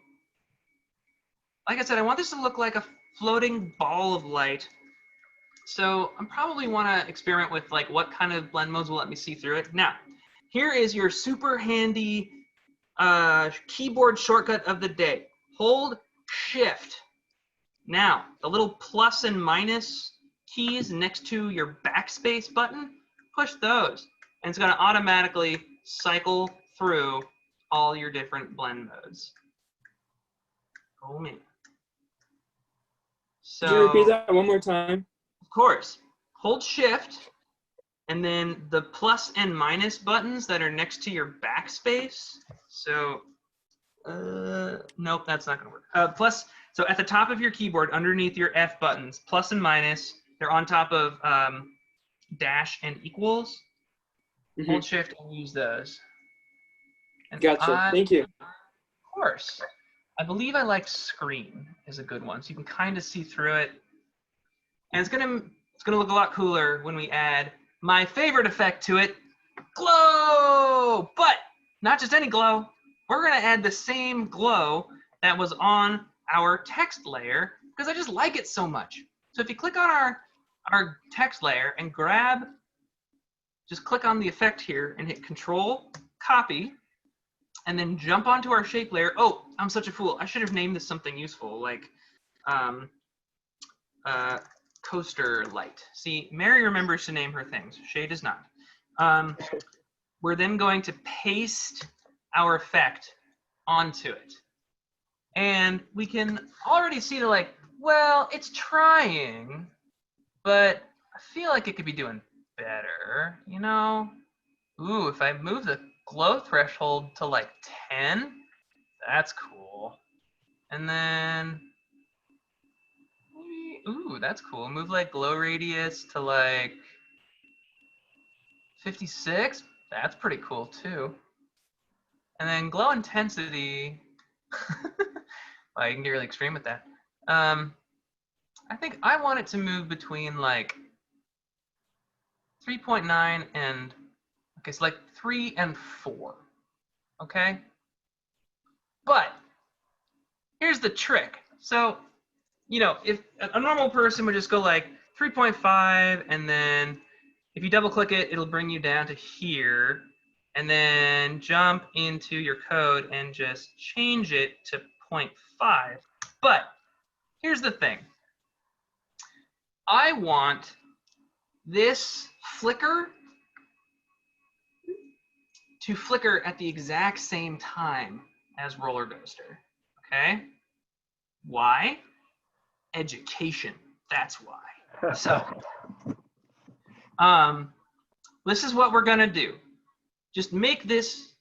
like I said, I want this to look like a floating ball of light. So I probably want to experiment with like what kind of blend modes will let me see through it. Now, here is your super handy keyboard shortcut of the day. Hold Shift. Now, the little plus and minus keys next to your backspace button, push those, and it's going to automatically cycle through all your different blend modes. Oh man. So, Could you repeat that one more time? of course, hold Shift, and then the plus and minus buttons that are next to your backspace. So, nope, that's not going to work. So at the top of your keyboard, underneath your F buttons, plus and minus, they're on top of dash and equals. Mm-hmm. Hold Shift and use those. And Gotcha. Thank you. Of course. I believe I like screen is a good one, so you can kind of see through it. And it's gonna look a lot cooler when we add my favorite effect to it, glow. But not just any glow. We're gonna add the same glow that was on our text layer because I just like it so much. So if you click on our text layer and just click on the effect here and hit Control, copy, and then jump onto our shape layer. Oh, I'm such a fool. I should have named this something useful, like coaster light. See, Mary remembers to name her things. Shay does not. We're then going to paste our effect onto it. And we can already see to like, well, it's trying, but I feel like it could be doing better, you know? Ooh, if I move the glow threshold to like 10, that's cool. And then, maybe, ooh, that's cool. Move like glow radius to like 56. That's pretty cool too. And then glow intensity. Well, you can get really extreme with that. I think I want it to move between like 3.9 and, okay, so like 3 and 4. Okay? But here's the trick. So, you know, if a normal person would just go like 3.5, and then if you double click it, it'll bring you down to here, and then jump into your code and just change it to 0.5. But here's the thing. I want this flicker to flicker at the exact same time as roller coaster. Okay? Why? Education. That's why. So, this is what we're gonna do. Just make this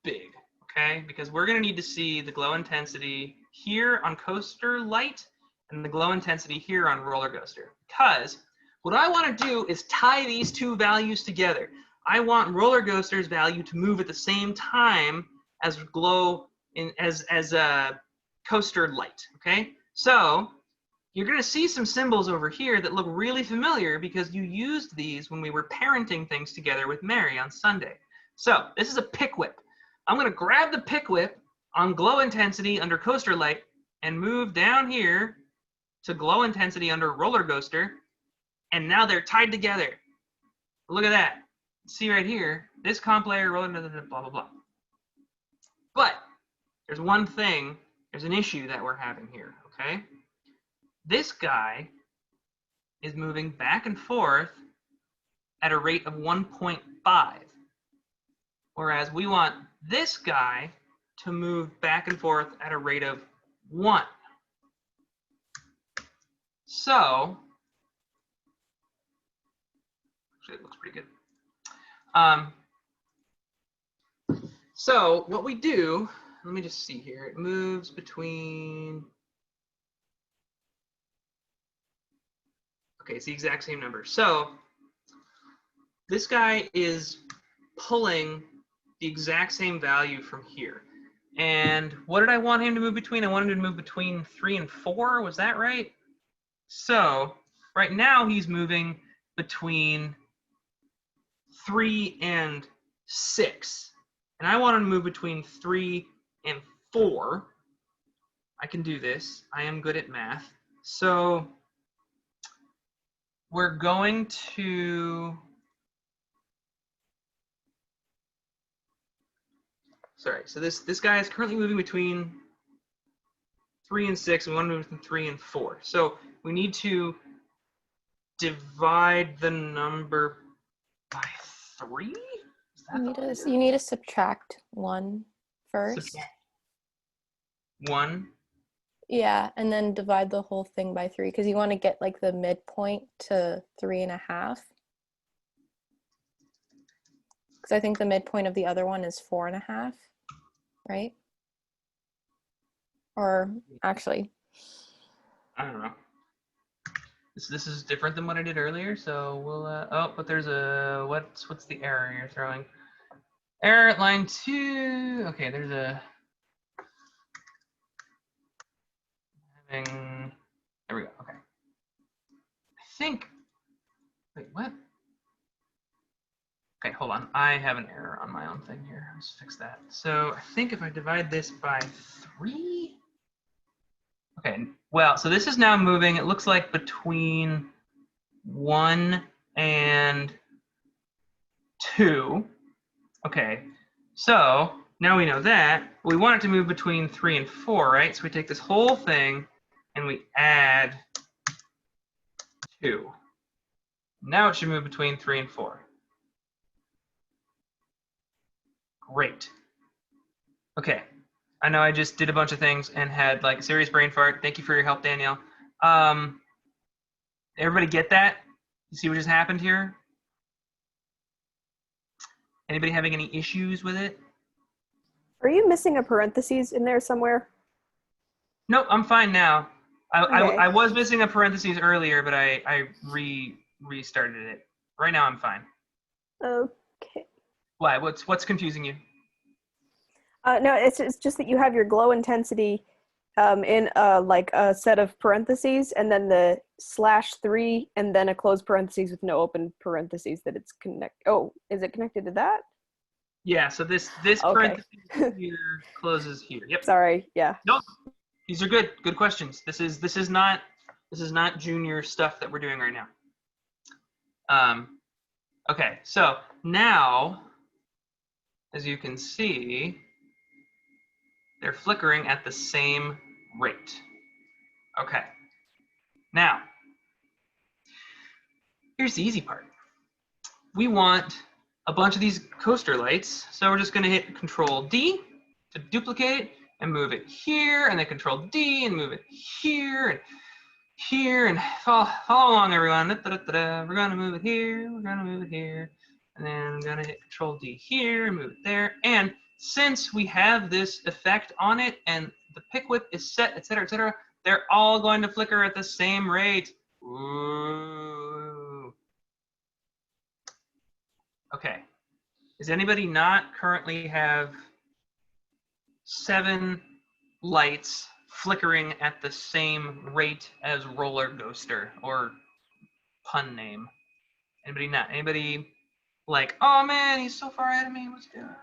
big, okay? Because we're gonna need to see the glow intensity here on coaster light and the glow intensity here on roller coaster. Because what I want to do is tie these two values together. I want roller coaster's value to move at the same time as coaster light. Okay, so you're going to see some symbols over here that look really familiar because you used these when we were parenting things together with Mary on Sunday. So this is a pick whip. I'm going to grab the pick whip on glow intensity under coaster light and move down here to glow intensity under roller coaster, and now they're tied together. Look at that. See right here, this comp layer, roller, blah, blah, blah. But there's one thing, there's an issue that we're having here, okay? This guy is moving back and forth at a rate of 1.5, whereas we want this guy to move back and forth at a rate of 1. So, actually it looks pretty good. So what we do, let me just see here, it moves between, okay, it's the exact same number. So this guy is pulling the exact same value from here. And what did I want him to move between? I wanted him to move between 3 and 4, was that right? So right now he's moving between 3 and 6. And I want him to move between 3 and 4. I can do this. I am good at math. So we're going to, sorry, so this guy is currently moving between 3 and 6. We want to move between 3 and 4. So we need to divide the number by 3? You need to subtract 1 first. Subtract 1. Yeah, and then divide the whole thing by 3 because you want to get like the midpoint to 3.5. Because I think the midpoint of the other one is 4.5, right? Or actually, I don't know. This is different than what I did earlier, so we'll oh, but there's a what's the error you're throwing? Error at line 2. Okay, there's a there we go. Okay. I think, wait, what? Okay, hold on. I have an error on my own thing here. Let's fix that. So I think if I divide this by 3. Okay, well, so this is now moving, it looks like between 1 and 2. Okay, so now we know that. We want it to move between 3 and 4, right? So we take this whole thing and we add 2. Now it should move between 3 and 4. Great. Okay. I know I just did a bunch of things and had like a serious brain fart. Thank you for your help, Danielle. Everybody get that? You see what just happened here? Anybody having any issues with it? Are you missing a parentheses in there somewhere? Nope, I'm fine now. Okay. I was missing a parentheses earlier, but I restarted it. Right now I'm fine. Okay. Why? What's confusing you? No, it's just that you have your glow intensity in like a set of parentheses, and then the /3, and then a closed parentheses with no open parentheses that it's connect. Oh, is it connected to that? Yeah. So this Okay. parenthesis here closes here. Yep. Sorry. Yeah. No, these are good. Good questions. This is not junior stuff that we're doing right now. Okay. So now, as you can see, they're flickering at the same rate. Okay. Now, here's the easy part. We want a bunch of these coaster lights, so we're just going to hit Control D to duplicate it and move it here, and then Control D and move it here, and follow along, everyone. We're going to move it here, we're going to move it here, and then I'm going to hit Control D here and move it there. And since we have this effect on it and the pick whip is set, etc., they're all going to flicker at the same rate. Ooh. Okay. Does anybody not currently have 7 lights flickering at the same rate as Roller Ghoster, or pun name? Anybody not? Anybody like, oh man, he's so far ahead of me, what's going on?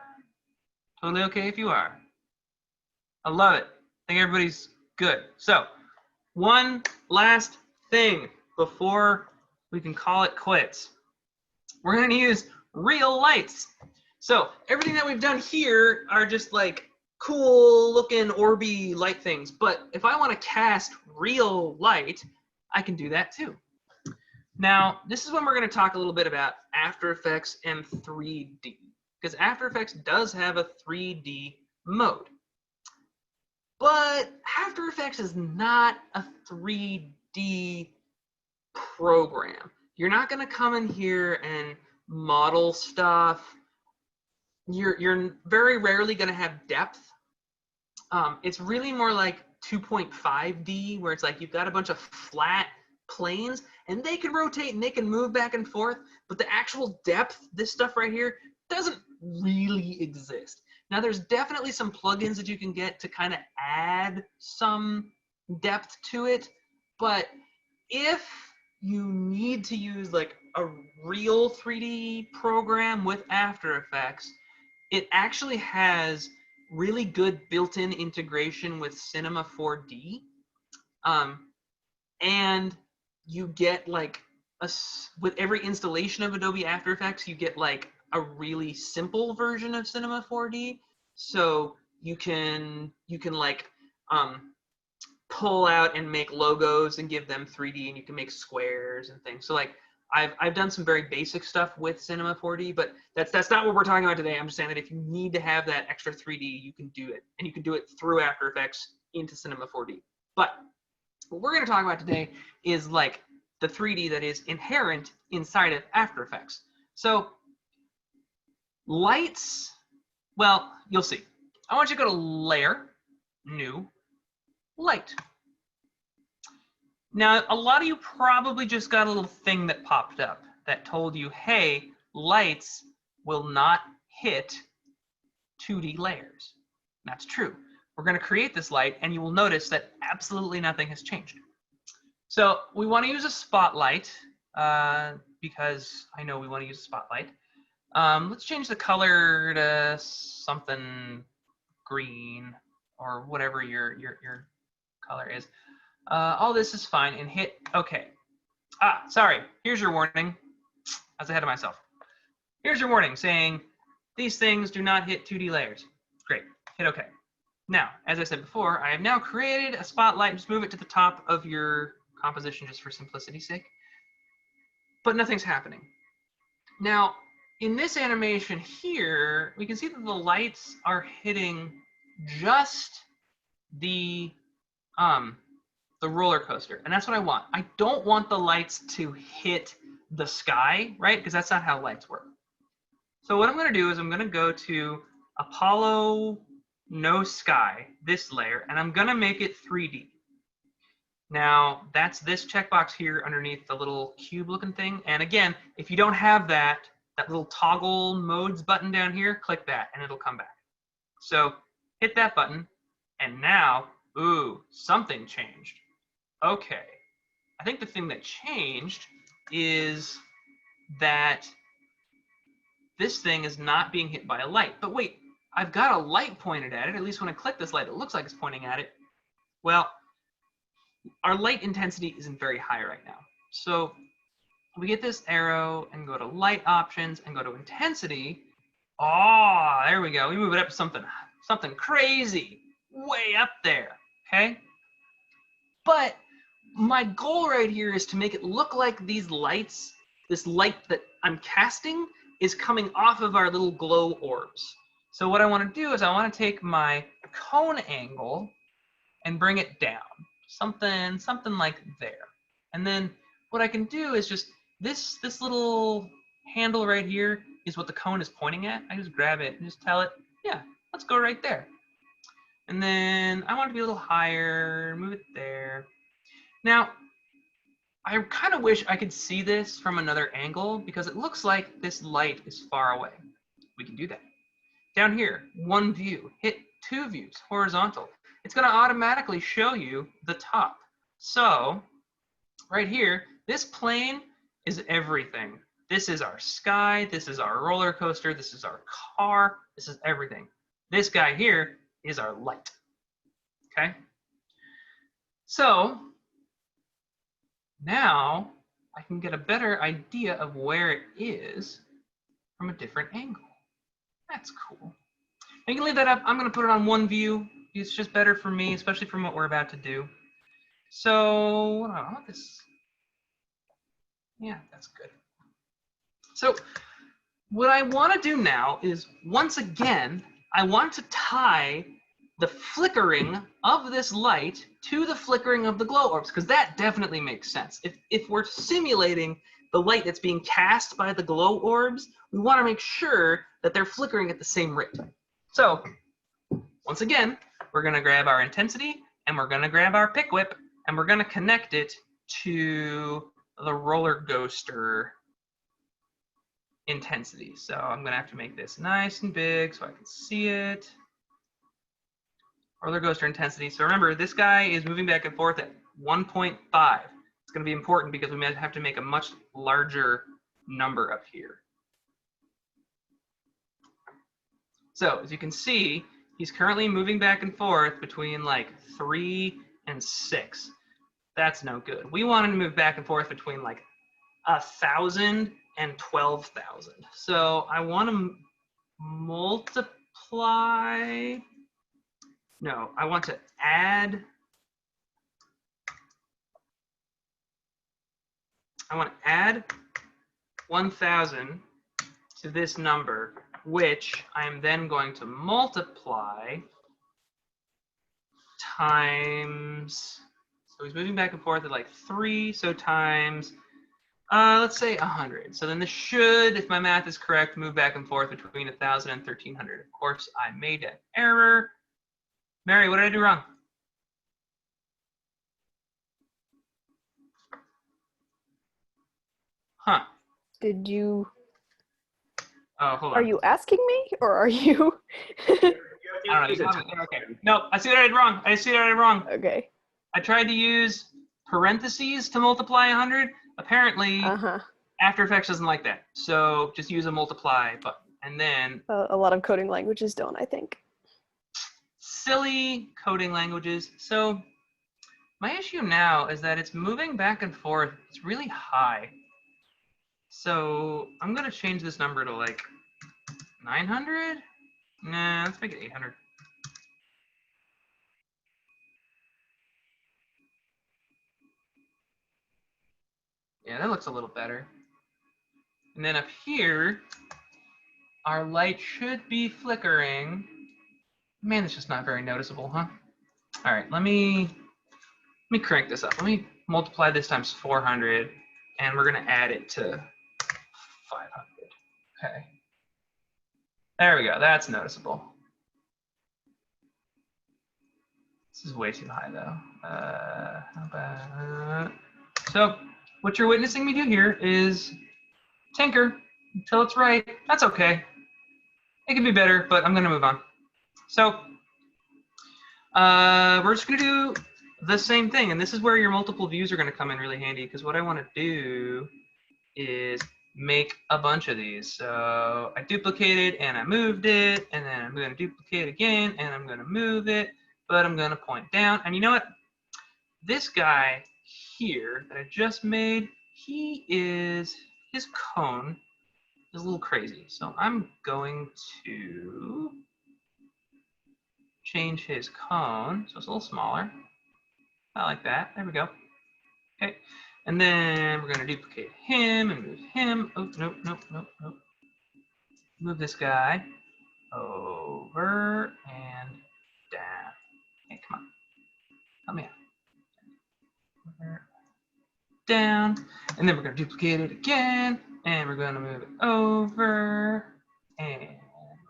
Totally okay if you are. I love it. I think everybody's good. So, one last thing before we can call it quits. We're going to use real lights. So everything that we've done here are just like cool looking orby light things. But if I want to cast real light, I can do that too. Now, this is when we're going to talk a little bit about After Effects and 3D. Because After Effects does have a 3D mode. But After Effects is not a 3D program. You're not going to come in here and model stuff. You're very rarely going to have depth. It's really more like 2.5D, where it's like you've got a bunch of flat planes, and they can rotate and they can move back and forth, but the actual depth, this stuff right here, doesn't really exist. Now, there's definitely some plugins that you can get to kind of add some depth to it, but if you need to use like a real 3D program with After Effects, it actually has really good built-in integration with Cinema 4D. And you get like with every installation of Adobe After Effects, you get like a really simple version of Cinema 4D. So you can like pull out and make logos and give them 3D, and you can make squares and things. So like I've done some very basic stuff with Cinema 4D, but that's not what we're talking about today. I'm just saying that if you need to have that extra 3D, you can do it, and you can do it through After Effects into Cinema 4D. But what we're going to talk about today is like the 3D that is inherent inside of After Effects. So lights, well, you'll see. I want you to go to Layer, New, Light. Now, a lot of you probably just got a little thing that popped up that told you, hey, lights will not hit 2D layers. That's true. We're going to create this light, and you will notice that absolutely nothing has changed. So we want to use a spotlight because I know we want to use a spotlight. Let's change the color to something green or whatever your color is. All this is fine, and hit OK. Sorry, here's your warning. I was ahead of myself. Here's your warning saying these things do not hit 2D layers. Great, hit OK. Now, as I said before, I have now created a spotlight. Just move it to the top of your composition just for simplicity's sake. But nothing's happening. Now, in this animation here, we can see that the lights are hitting just the roller coaster, and that's what I want. I don't want the lights to hit the sky, right? Because that's not how lights work. So what I'm going to do is I'm going to go to Apollo No Sky, this layer, and I'm going to make it 3D. Now, that's this checkbox here underneath the little cube looking thing. And again, if you don't have that, that little toggle modes button down here, click that and it'll come back. So hit that button and now, ooh, something changed. Okay, I think the thing that changed is that this thing is not being hit by a light. But wait, I've got a light pointed at it. At least when I click this light, it looks like it's pointing at it. Well, our light intensity isn't very high right now. So we get this arrow and go to light options and go to intensity. Oh, there we go. We move it up to something crazy, way up there, okay? But my goal right here is to make it look like these lights, this light that I'm casting is coming off of our little glow orbs. So what I want to do is I want to take my cone angle and bring it down, something like there. And then what I can do is just this little handle right here is what the cone is pointing at. I just grab it and just tell it, yeah, let's go right there. And then I want it to be a little higher, move it there. Now, I kind of wish I could see this from another angle because it looks like this light is far away. We can do that. Down here, one view, hit two views, horizontal. It's going to automatically show you the top. So right here, this plane is everything. This is our sky, this is our roller coaster, this is our car, this is everything. This guy here is our light, okay? So now I can get a better idea of where it is from a different angle. That's cool. I can leave that up. I'm going to put it on one view. It's just better for me, especially from what we're about to do. So, I want this. Yeah, that's good. So, what I want to do now is, once again, I want to tie the flickering of this light to the flickering of the glow orbs, because that definitely makes sense. If we're simulating the light that's being cast by the glow orbs, we want to make sure that they're flickering at the same rate. So, once again, we're going to grab our intensity, and we're going to grab our pick whip, and we're going to connect it to the roller coaster intensity. So I'm going to have to make this nice and big so I can see it. Roller coaster intensity. So remember, this guy is moving back and forth at 1.5. It's going to be important because we might have to make a much larger number up here. So as you can see, he's currently moving back and forth between like 3 and 6. That's no good. We want him to move back and forth between like 1,000 and 12,000. So I want to multiply. No, I want to add. I want to add 1,000 to this number, which I'm then going to multiply times. So he's moving back and forth at like 3, so times, let's say 100. So then this should, if my math is correct, move back and forth between 1,000 and 1,300. Of course, I made an error. Mary, what did I do wrong? Huh. Did you? Oh, hold on. Are you asking me, or are you? I don't know. Okay. No, I see what I did wrong. I see what I did wrong. Okay. I tried to use parentheses to multiply 100. Apparently, After Effects doesn't like that. So just use a multiply button. And then A lot of coding languages don't, I think. silly coding languages. So my issue now is that it's moving back and forth. It's really high. So I'm going to change this number to like 900. Nah, let's make it 800. Yeah, that looks a little better. And then up here, our light should be flickering. Man, it's just not very noticeable, huh? All right, let me crank this up. Let me multiply this times 400, and we're gonna add it to 500. Okay. There we go, that's noticeable. This is way too high though. How about... So what you're witnessing me do here is tinker until it's right. That's okay. It can be better, but I'm gonna move on. So we're just gonna do the same thing, and this is where your multiple views are gonna come in really handy, because what I wanna do is make a bunch of these. So I duplicated and I moved it, and then I'm gonna duplicate again, and I'm gonna move it, but I'm gonna point down. And you know what? This guy here that I just made, his cone is a little crazy. So I'm going to change his cone so it's a little smaller. I like that. There we go. Okay. And then we're going to duplicate him and move him. Oh, nope, nope, nope, nope. Move this guy over and down. Okay, come on. Help me out. Over, down. And then we're going to duplicate it again. And we're going to move it over. And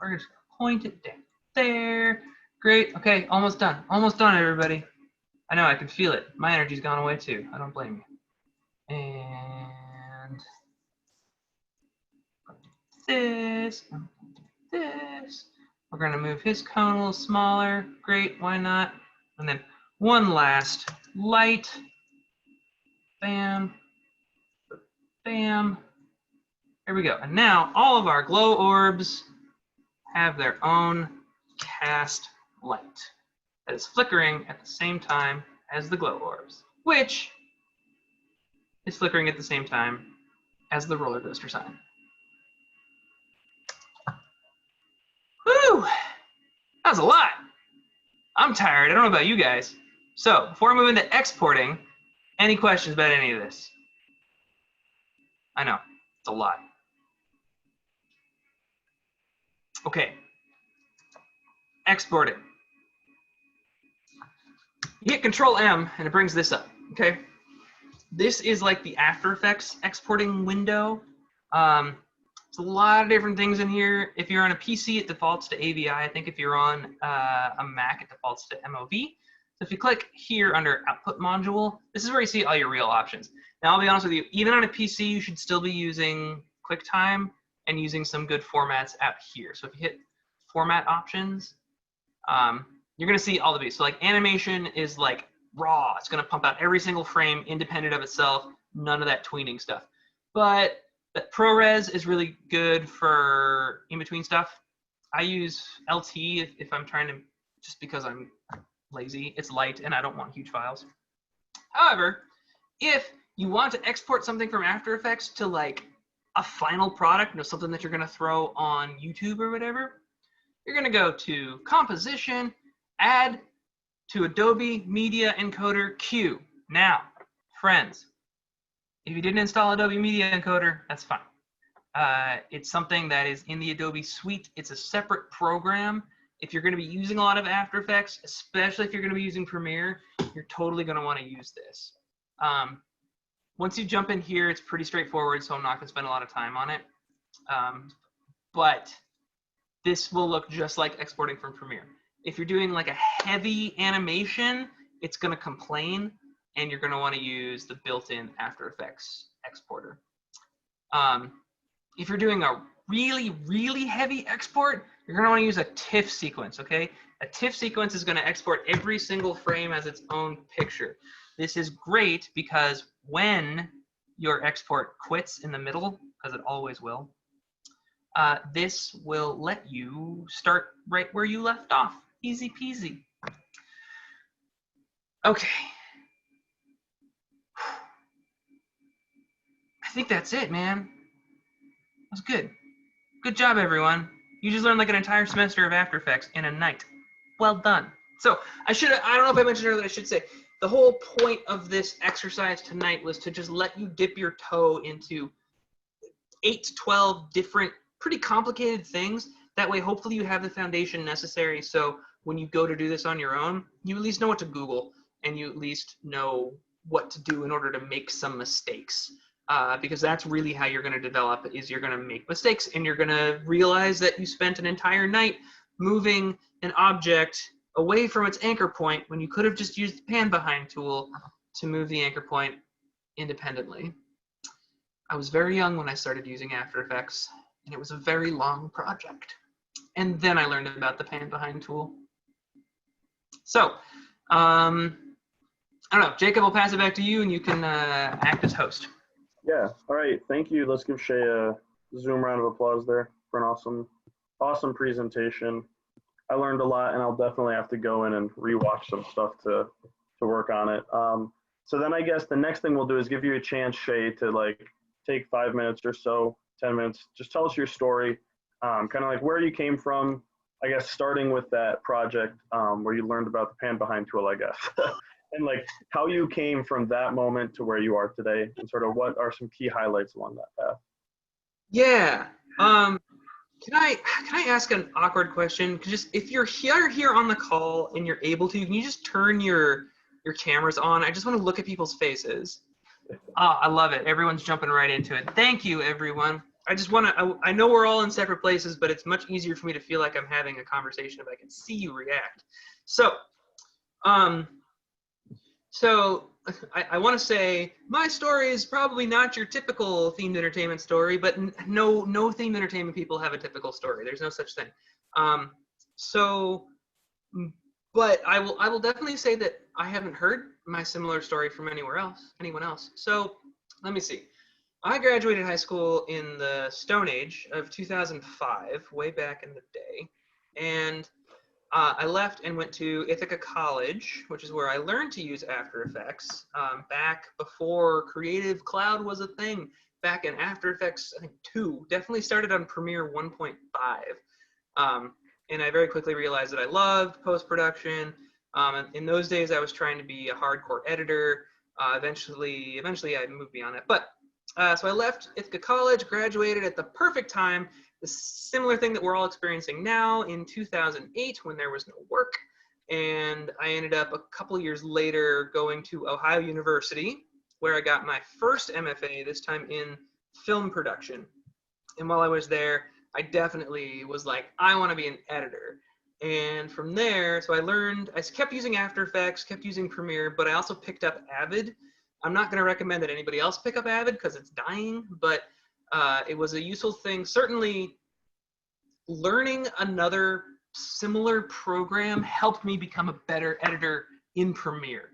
we're just going to point it down there. Great. Okay, almost done. Almost done, everybody. I know, I can feel it. My energy's gone away too. I don't blame you. And this, this. We're going to move his cone a little smaller. Great, why not? And then one last light. Bam. Bam. There we go. And now all of our glow orbs have their own cast light that is flickering at the same time as the glow orbs, which is flickering at the same time as the roller coaster sign. Whew! That was a lot. I'm tired. I don't know about you guys. So before I move into exporting, any questions about any of this? I know, it's a lot. Okay. Exporting. You hit Control M and it brings this up, okay? This is like the After Effects exporting window. There's a lot of different things in here. If you're on a PC, it defaults to AVI. I think if you're on a Mac, it defaults to MOV. So if you click here under Output Module, this is where you see all your real options. Now, I'll be honest with you, even on a PC, you should still be using QuickTime and using some good formats out here. So if you hit Format Options, you're going to see all of these. So like animation is like raw. It's going to pump out every single frame independent of itself. None of that tweening stuff. But the ProRes is really good for in-between stuff. I use LT if I'm trying to, just because I'm lazy. It's light and I don't want huge files. However, if you want to export something from After Effects to like a final product, you know, something that you're going to throw on YouTube or whatever, you're going to go to Composition, Add to Adobe Media Encoder Q. Now, friends, if you didn't install Adobe Media Encoder, that's fine. It's something that is in the Adobe suite. It's a separate program. If you're going to be using a lot of After Effects, especially if you're going to be using Premiere, you're totally going to want to use this. Once you jump in here, it's pretty straightforward, so I'm not going to spend a lot of time on it. But this will look just like exporting from Premiere. If you're doing like a heavy animation, it's going to complain, and you're going to want to use the built-in After Effects exporter. If you're doing a really, really heavy export, you're going to want to use a TIFF sequence, okay? A TIFF sequence is going to export every single frame as its own picture. This is great because when your export quits in the middle, because it always will, this will let you start right where you left off. Easy peasy. Okay. I think that's it, man. That's good. Good job, everyone. You just learned like an entire semester of After Effects in a night. Well done. So I don't know if I mentioned earlier, I should say, the whole point of this exercise tonight was to just let you dip your toe into 8 to 12 different, pretty complicated things. That way, hopefully you have the foundation necessary so when you go to do this on your own, you at least know what to Google and you at least know what to do in order to make some mistakes. Because that's really how you're going to develop, is you're going to make mistakes and you're going to realize that you spent an entire night moving an object away from its anchor point when you could have just used the pan behind tool to move the anchor point independently. I was very young when I started using After Effects, and it was a very long project. And then I learned about the pan behind tool. So, I don't know, Jacob, I'll pass it back to you, and you can act as host. Yeah. All right. Thank you. Let's give Shay a Zoom round of applause there for an awesome presentation. I learned a lot, and I'll definitely have to go in and rewatch some stuff to work on it. So then I guess the next thing we'll do is give you a chance, Shay, to like take 5 minutes or so, 10 minutes. Just tell us your story, kind of like where you came from, I guess, starting with that project where you learned about the pan behind tool, I guess. And like how you came from that moment to where you are today, and sort of what are some key highlights along that path. Yeah. Can I ask an awkward question? Just if you're here on the call and you're able to, can you just turn your cameras on? I just want to look at people's faces. I love it. Everyone's jumping right into it. Thank you, everyone. I just want to. I know we're all in separate places, but it's much easier for me to feel like I'm having a conversation if I can see you react. So, I want to say my story is probably not your typical themed entertainment story, but no themed entertainment people have a typical story. There's no such thing. But I will definitely say that I haven't heard my similar story from anyone else. So let me see. I graduated high school in the Stone Age of 2005, way back in the day, and I left and went to Ithaca College, which is where I learned to use After Effects back before Creative Cloud was a thing. Back in After Effects, I think 2, definitely started on Premiere 1.5. And I very quickly realized that I loved post-production. In those days, I was trying to be a hardcore editor. Eventually I moved beyond that. But so I left Ithaca College, graduated at the perfect time. The similar thing that we're all experiencing now in 2008 when there was no work. And I ended up a couple years later going to Ohio University, where I got my first MFA, this time in film production. And while I was there, I definitely was like, I want to be an editor. And from there, so I kept using After Effects, kept using Premiere, but I also picked up Avid. I'm not going to recommend that anybody else pick up Avid because it's dying, but it was a useful thing. Certainly, learning another similar program helped me become a better editor in Premiere.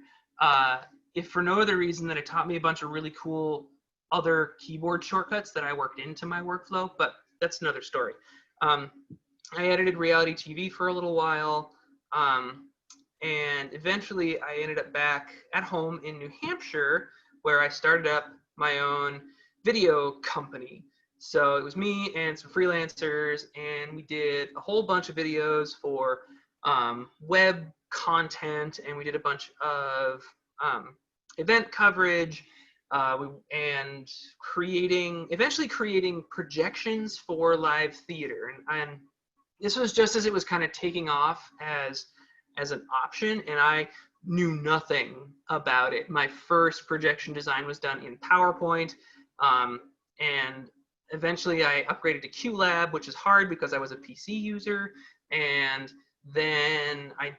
If for no other reason than it taught me a bunch of really cool other keyboard shortcuts that I worked into my workflow, but that's another story. I edited reality TV for a little while, and eventually I ended up back at home in New Hampshire, where I started up my own video company. So it was me and some freelancers, and we did a whole bunch of videos for web content, and we did a bunch of event coverage, and eventually creating projections for live theater. And this was just as it was kind of taking off as an option, and I knew nothing about it. My first projection design was done in PowerPoint, and eventually I upgraded to QLab, which is hard because I was a PC user. And then I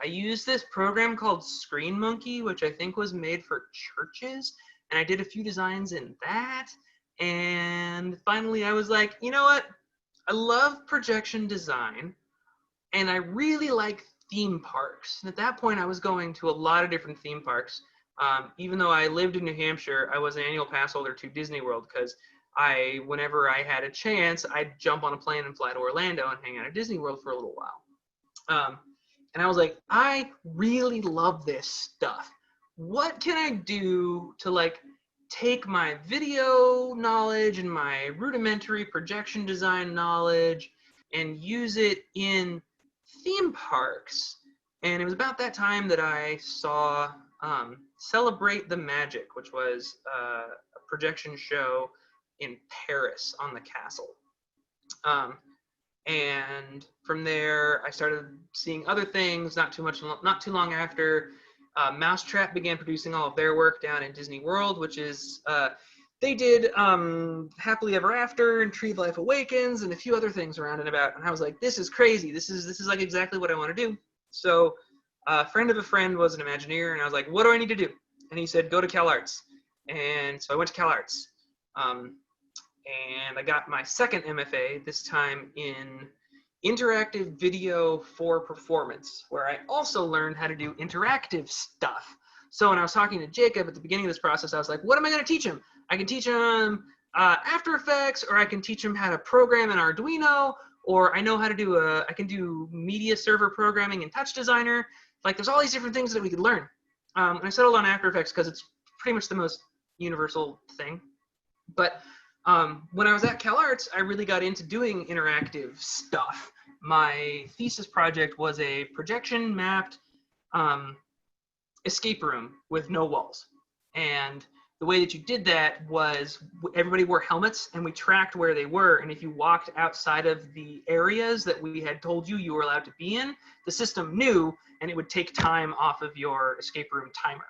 used this program called Screen Monkey, which I think was made for churches. And I did a few designs in that. And finally I was like, you know what? I love projection design, and I really like theme parks. And at that point I was going to a lot of different theme parks. Even though I lived in New Hampshire, I was an annual pass holder to Disney World because whenever I had a chance, I'd jump on a plane and fly to Orlando and hang out at Disney World for a little while. And I was like, I really love this stuff. What can I do to like take my video knowledge and my rudimentary projection design knowledge and use it in theme parks? And it was about that time that I saw Celebrate the Magic, which was a projection show in Paris on the castle. And from there, I started seeing other things. Not too long after, Mousetrap began producing all of their work down in Disney World, which is they did Happily Ever After and Tree of Life Awakens and a few other things around and about. And I was like, this is crazy. This is like exactly what I want to do. So a friend of a friend was an Imagineer, and I was like, what do I need to do? And he said, go to CalArts. And so I went to CalArts. And I got my second MFA, this time in interactive video for performance, where I also learned how to do interactive stuff. So when I was talking to Jacob at the beginning of this process, I was like, what am I going to teach him? I can teach him After Effects, or I can teach him how to program in Arduino, or I know how to do I can do media server programming in Touch Designer. Like, there's all these different things that we could learn. And I settled on After Effects because it's pretty much the most universal thing. But when I was at CalArts, I really got into doing interactive stuff. My thesis project was a projection mapped escape room with no walls. And the way that you did that was everybody wore helmets, and we tracked where they were. And if you walked outside of the areas that we had told you you were allowed to be in, the system knew, and it would take time off of your escape room timer.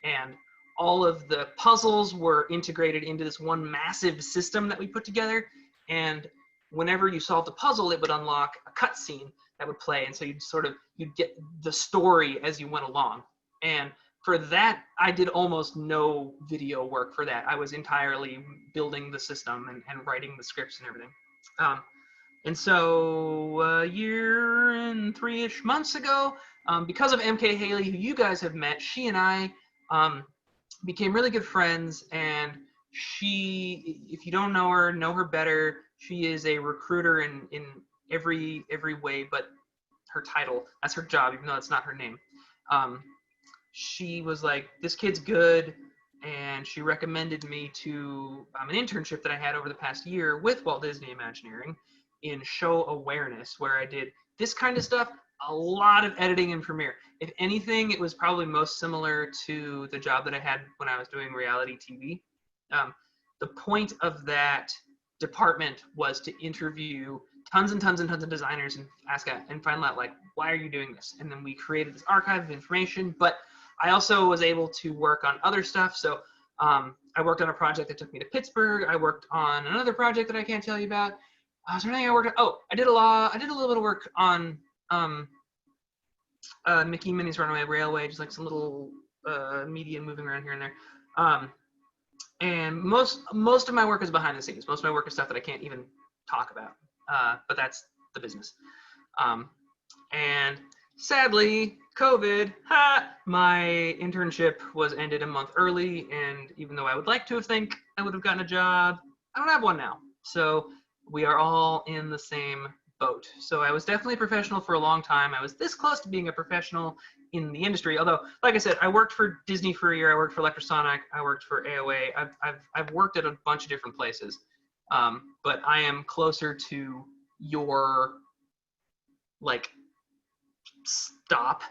And all of the puzzles were integrated into this one massive system that we put together. And whenever you solved a puzzle, it would unlock a cutscene that would play. And so you'd get the story as you went along. And for that, I did almost no video work for that. I was entirely building the system and writing the scripts and everything. And so a year and 3-ish months ago, because of MK Haley, who you guys have met, she and I became really good friends. And she, if you don't know her better. She is a recruiter in every way but her title. That's her job, even though it's not her name. She was like, this kid's good, and she recommended me to an internship that I had over the past year with Walt Disney Imagineering in show awareness, where I did this kind of stuff, a lot of editing in Premiere. If anything, it was probably most similar to the job that I had when I was doing reality TV. The point of that department was to interview tons and tons and tons of designers and find out, like, why are you doing this? And then we created this archive of information, but I also was able to work on other stuff. So I worked on a project that took me to Pittsburgh. I worked on another project that I can't tell you about. Is there anything I worked on? Oh, I did a little bit of work on Mickey Minnie's Runaway Railway, just like some little media moving around here and there. And most of my work is behind the scenes. Most of my work is stuff that I can't even talk about. But that's the business. And sadly, COVID, my internship was ended a month early, and even though I would like to think I would have gotten a job, I don't have one now. So we are all in the same boat. So I was definitely a professional for a long time. I was this close to being a professional in the industry. Although, like I said, I worked for Disney for a year. I worked for Electrosonic. I worked for AOA. I've worked at a bunch of different places. But I am closer to your, like, stop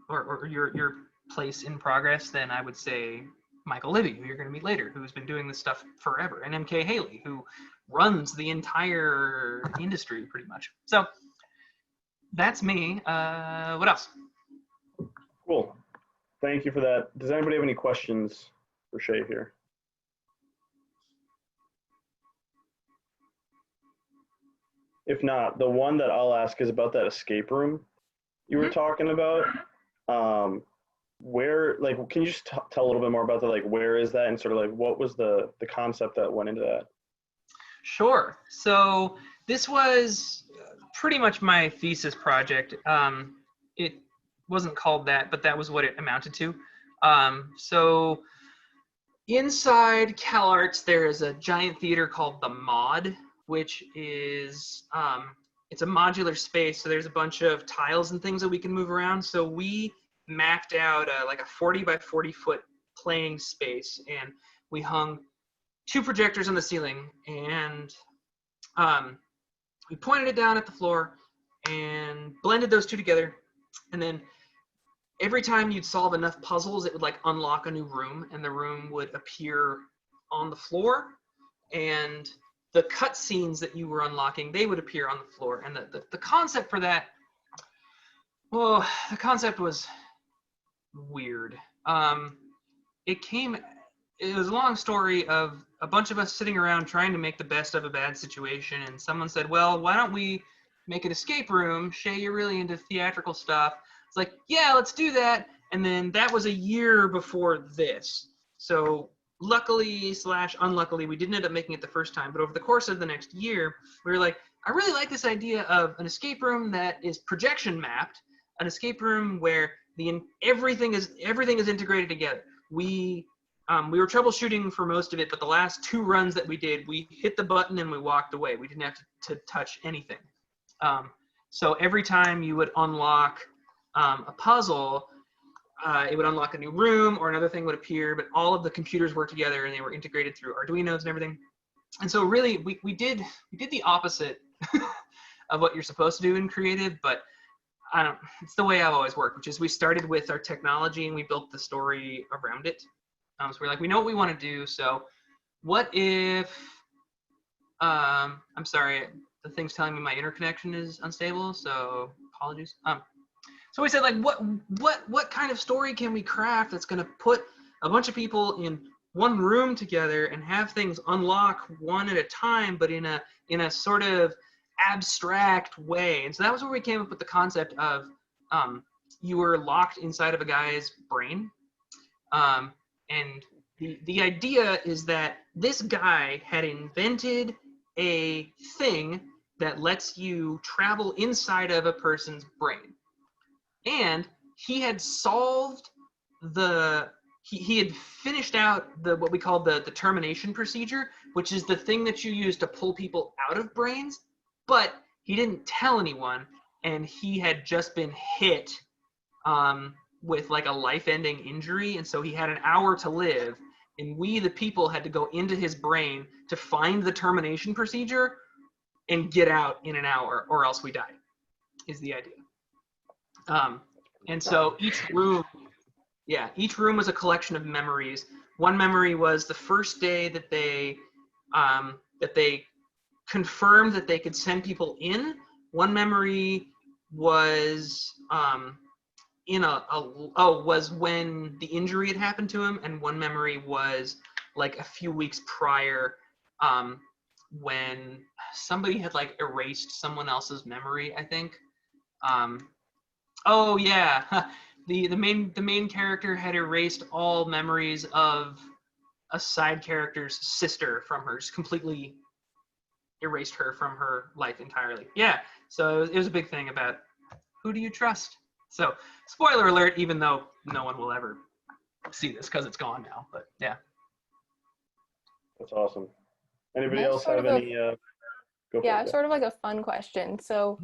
or your place in progress than I would say Michael Libby, who you're going to meet later, who's been doing this stuff forever, and MK Haley, who runs the entire industry pretty much. So that's me. What else? Cool. Thank you for that. Does anybody have any questions for Shay here? If not, the one that I'll ask is about that escape room you were talking about. Where, like, can you just tell a little bit more about that? Like, where is that, and sort of like what was the concept that went into that? Sure. So this was pretty much my thesis project. It wasn't called that, but that was what it amounted to. So inside CalArts, there is a giant theater called the Mod, which is it's a modular space. So there's a bunch of tiles and things that we can move around. So we mapped out like a 40 by 40 foot playing space, and we hung 2 projectors on the ceiling, and we pointed it down at the floor and blended those 2 together. And then every time you'd solve enough puzzles, it would like unlock a new room, and the room would appear on the floor, and the cutscenes that you were unlocking, they would appear on the floor. And the concept for that, well, the concept was weird. It was a long story of a bunch of us sitting around trying to make the best of a bad situation, and someone said, well, why don't we make an escape room? Shay, you're really into theatrical stuff. It's like, yeah, let's do that. And then that was a year before this. So luckily / unluckily, we didn't end up making it the first time, but over the course of the next year, we were like, I really like this idea of an escape room that is projection mapped, an escape room where everything is integrated together. We were troubleshooting for most of it, but the last 2 runs that we did, we hit the button and we walked away. We didn't have to touch anything. So every time you would unlock a puzzle, it would unlock a new room or another thing would appear, but all of the computers worked together and they were integrated through Arduinos and everything. And so really, we did the opposite of what you're supposed to do in creative, but it's the way I've always worked, which is we started with our technology and we built the story around it. So we're like, we know what we want to do. So what if, I'm sorry, the thing's telling me my interconnection is unstable, so apologies. So we said, like, what kind of story can we craft that's going to put a bunch of people in one room together and have things unlock one at a time, but in a sort of abstract way. And so that was where we came up with the concept of you were locked inside of a guy's brain. And the idea is that this guy had invented a thing that lets you travel inside of a person's brain. And he had solved he had finished out what we call the termination procedure, which is the thing that you use to pull people out of brains, but he didn't tell anyone, and he had just been hit with like a life-ending injury, and so he had an hour to live, and we, the people, had to go into his brain to find the termination procedure and get out in an hour, or else we die, is the idea. And so each room was a collection of memories. One memory was the first day that they confirmed that they could send people in. One memory was was when the injury had happened to him, and one memory was like a few weeks prior, when somebody had like erased someone else's memory, I think. Oh yeah, the main character had erased all memories of a side character's sister from her, just completely erased her from her life entirely. Yeah, so it was a big thing about who do you trust. So spoiler alert, even though no one will ever see this because it's gone now, but yeah. That's awesome. Anybody That's else sort have of any? Go for Yeah, it. sort of like a fun question. So,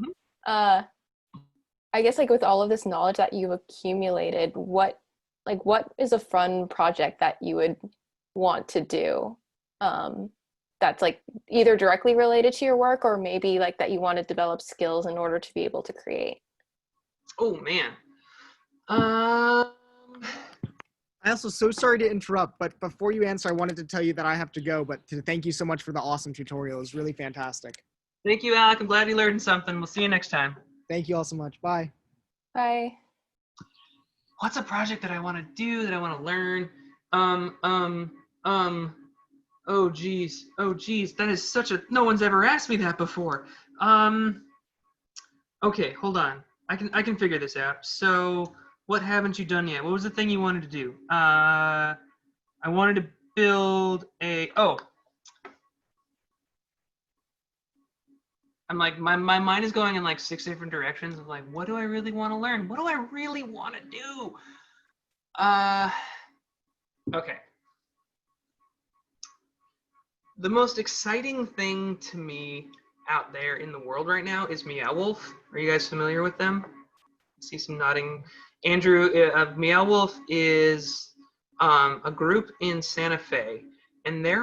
I guess like with all of this knowledge that you've accumulated, what is a fun project that you would want to do? That's like either directly related to your work or maybe like that you want to develop skills in order to be able to create. Oh man. I also, so sorry to interrupt, but before you answer, I wanted to tell you that I have to go, but to thank you so much for the awesome tutorial. It was really fantastic. Thank you, Alec. I'm glad you learned something. We'll see you next time. Thank you all so much. Bye. Bye. What's a project that I want to do, that I want to learn? Oh geez. That is such a, no one's ever asked me that before. Okay, hold on. I can figure this out. So what haven't you done yet? What was the thing you wanted to do? I wanted to build I'm like, my mind is going in like 6 different directions of like, what do I really want to learn? What do I really want to do? Okay. The most exciting thing to me out there in the world right now is Meow Wolf. Are you guys familiar with them? I see some nodding. Andrew, Meow Wolf is a group in Santa Fe, and they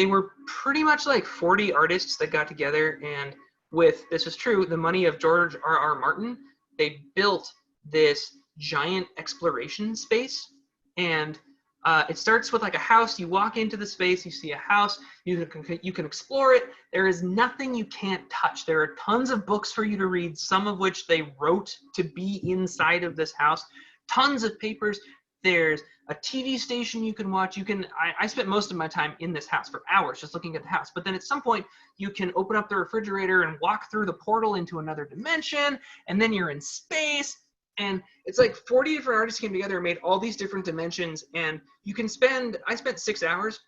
were pretty much like 40 artists that got together, and with, this is true, the money of George R.R. Martin, they built this giant exploration space. And it starts with like a house. You walk into the space, you see a house, you can explore it. There is nothing you can't touch. There are tons of books for you to read, some of which they wrote to be inside of this house. Tons of papers. There's a TV station you can watch. I spent most of my time in this house for hours just looking at the house. But then at some point, you can open up the refrigerator and walk through the portal into another dimension, and then you're in space. And it's like 40 different artists came together and made all these different dimensions. And you can I spent 6 hours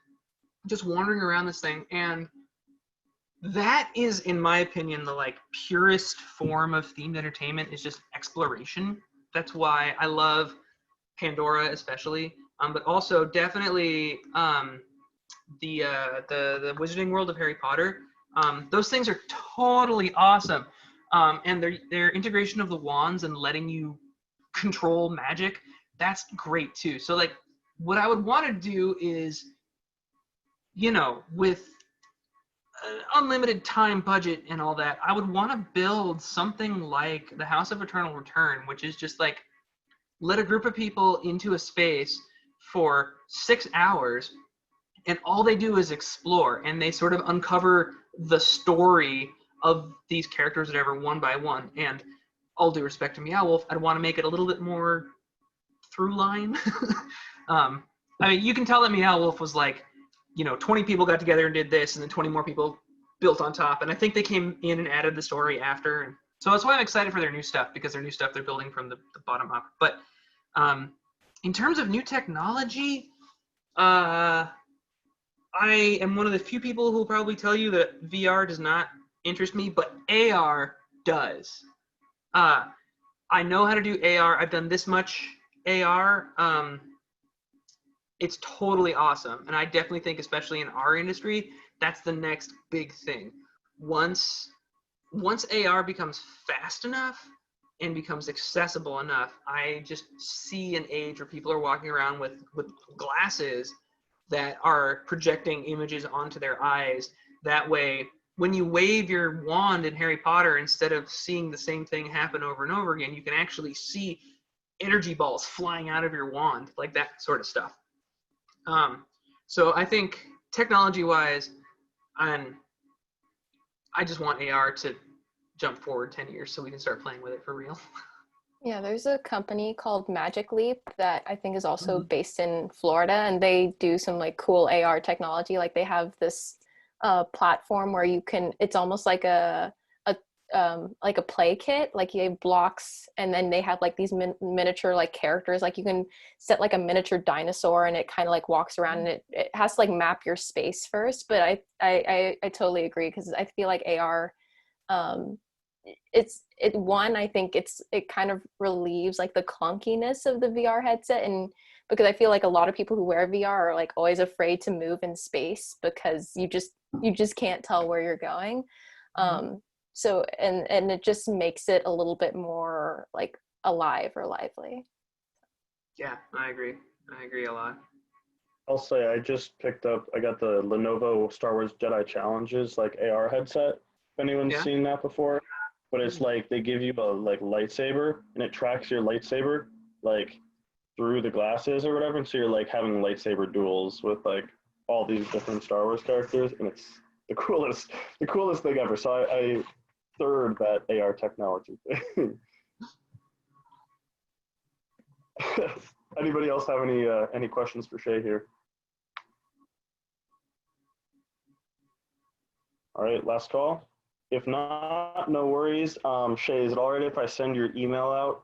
just wandering around this thing. And that is, in my opinion, the like purest form of themed entertainment is just exploration. That's why I love Pandora especially, but also definitely the Wizarding World of Harry Potter. Those things are totally awesome. And their integration of the wands and letting you control magic, that's great too. So like what I would want to do is, you know, with an unlimited time budget and all that, I would want to build something like the House of Eternal Return, which is just like let a group of people into a space for 6 hours and all they do is explore, and they sort of uncover the story of these characters, whatever, one by one. And all due respect to Meow Wolf, I'd want to make it a little bit more through line. I mean, you can tell that Meow Wolf was like, you know, 20 people got together and did this, and then 20 more people built on top. And I think they came in and added the story after. And so that's why I'm excited for their new stuff, because their new stuff they're building from the bottom up. But in terms of new technology, I am one of the few people who will probably tell you that VR does not interest me, but AR does. I know how to do AR. I've done this much AR. It's totally awesome. And I definitely think, especially in our industry, that's the next big thing. Once AR becomes fast enough and becomes accessible enough, I just see an age where people are walking around with glasses that are projecting images onto their eyes. That way, when you wave your wand in Harry Potter, instead of seeing the same thing happen over and over again, you can actually see energy balls flying out of your wand, like that sort of stuff. So I think technology-wise, I just want AR to jump forward 10 years so we can start playing with it for real. Yeah, there's a company called Magic Leap that I think is also based in Florida, and they do some like cool AR technology. Like they have this platform where you can, it's almost like a play kit. Like you have blocks, and then they have like these miniature like characters. Like you can set like a miniature dinosaur, and it kind of like walks around, and it has to like map your space first. But I totally agree, because I feel like AR, I think it kind of relieves like the clunkiness of the VR headset, and because I feel like a lot of people who wear VR are like always afraid to move in space because you just can't tell where you're going. So and it just makes it a little bit more like alive or lively. Yeah, I agree a lot. I'll say I got the Lenovo Star Wars Jedi Challenges like AR headset. If anyone's seen that before, but it's like they give you a like lightsaber, and it tracks your lightsaber like through the glasses or whatever, and so you're like having lightsaber duels with like all these different Star Wars characters, and it's the coolest thing ever. So I third that AR technology. Anybody else have any questions for Shay here? All right, last call. If not, no worries. Shay, is it all right if I send your email out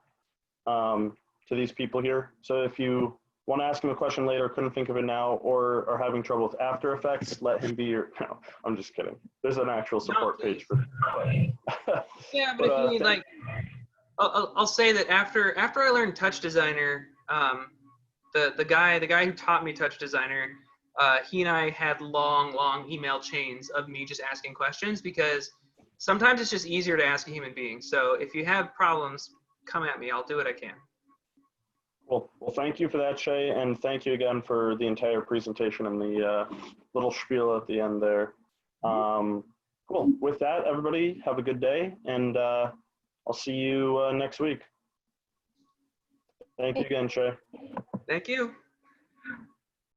to these people here? So if you want to ask him a question later, couldn't think of it now, or are having trouble with After Effects, let him be your, no, I'm just kidding. There's an actual support page for Yeah, but if you need like, I'll say that after I learned Touch Designer, the guy who taught me Touch Designer, he and I had long email chains of me just asking questions, because sometimes it's just easier to ask a human being. So if you have problems, come at me. I'll do what I can. Well, thank you for that, Shay, and thank you again for the entire presentation and the little spiel at the end there. Cool. With that, everybody, have a good day, and I'll see you next week. Thank you again, Shay. Thank you.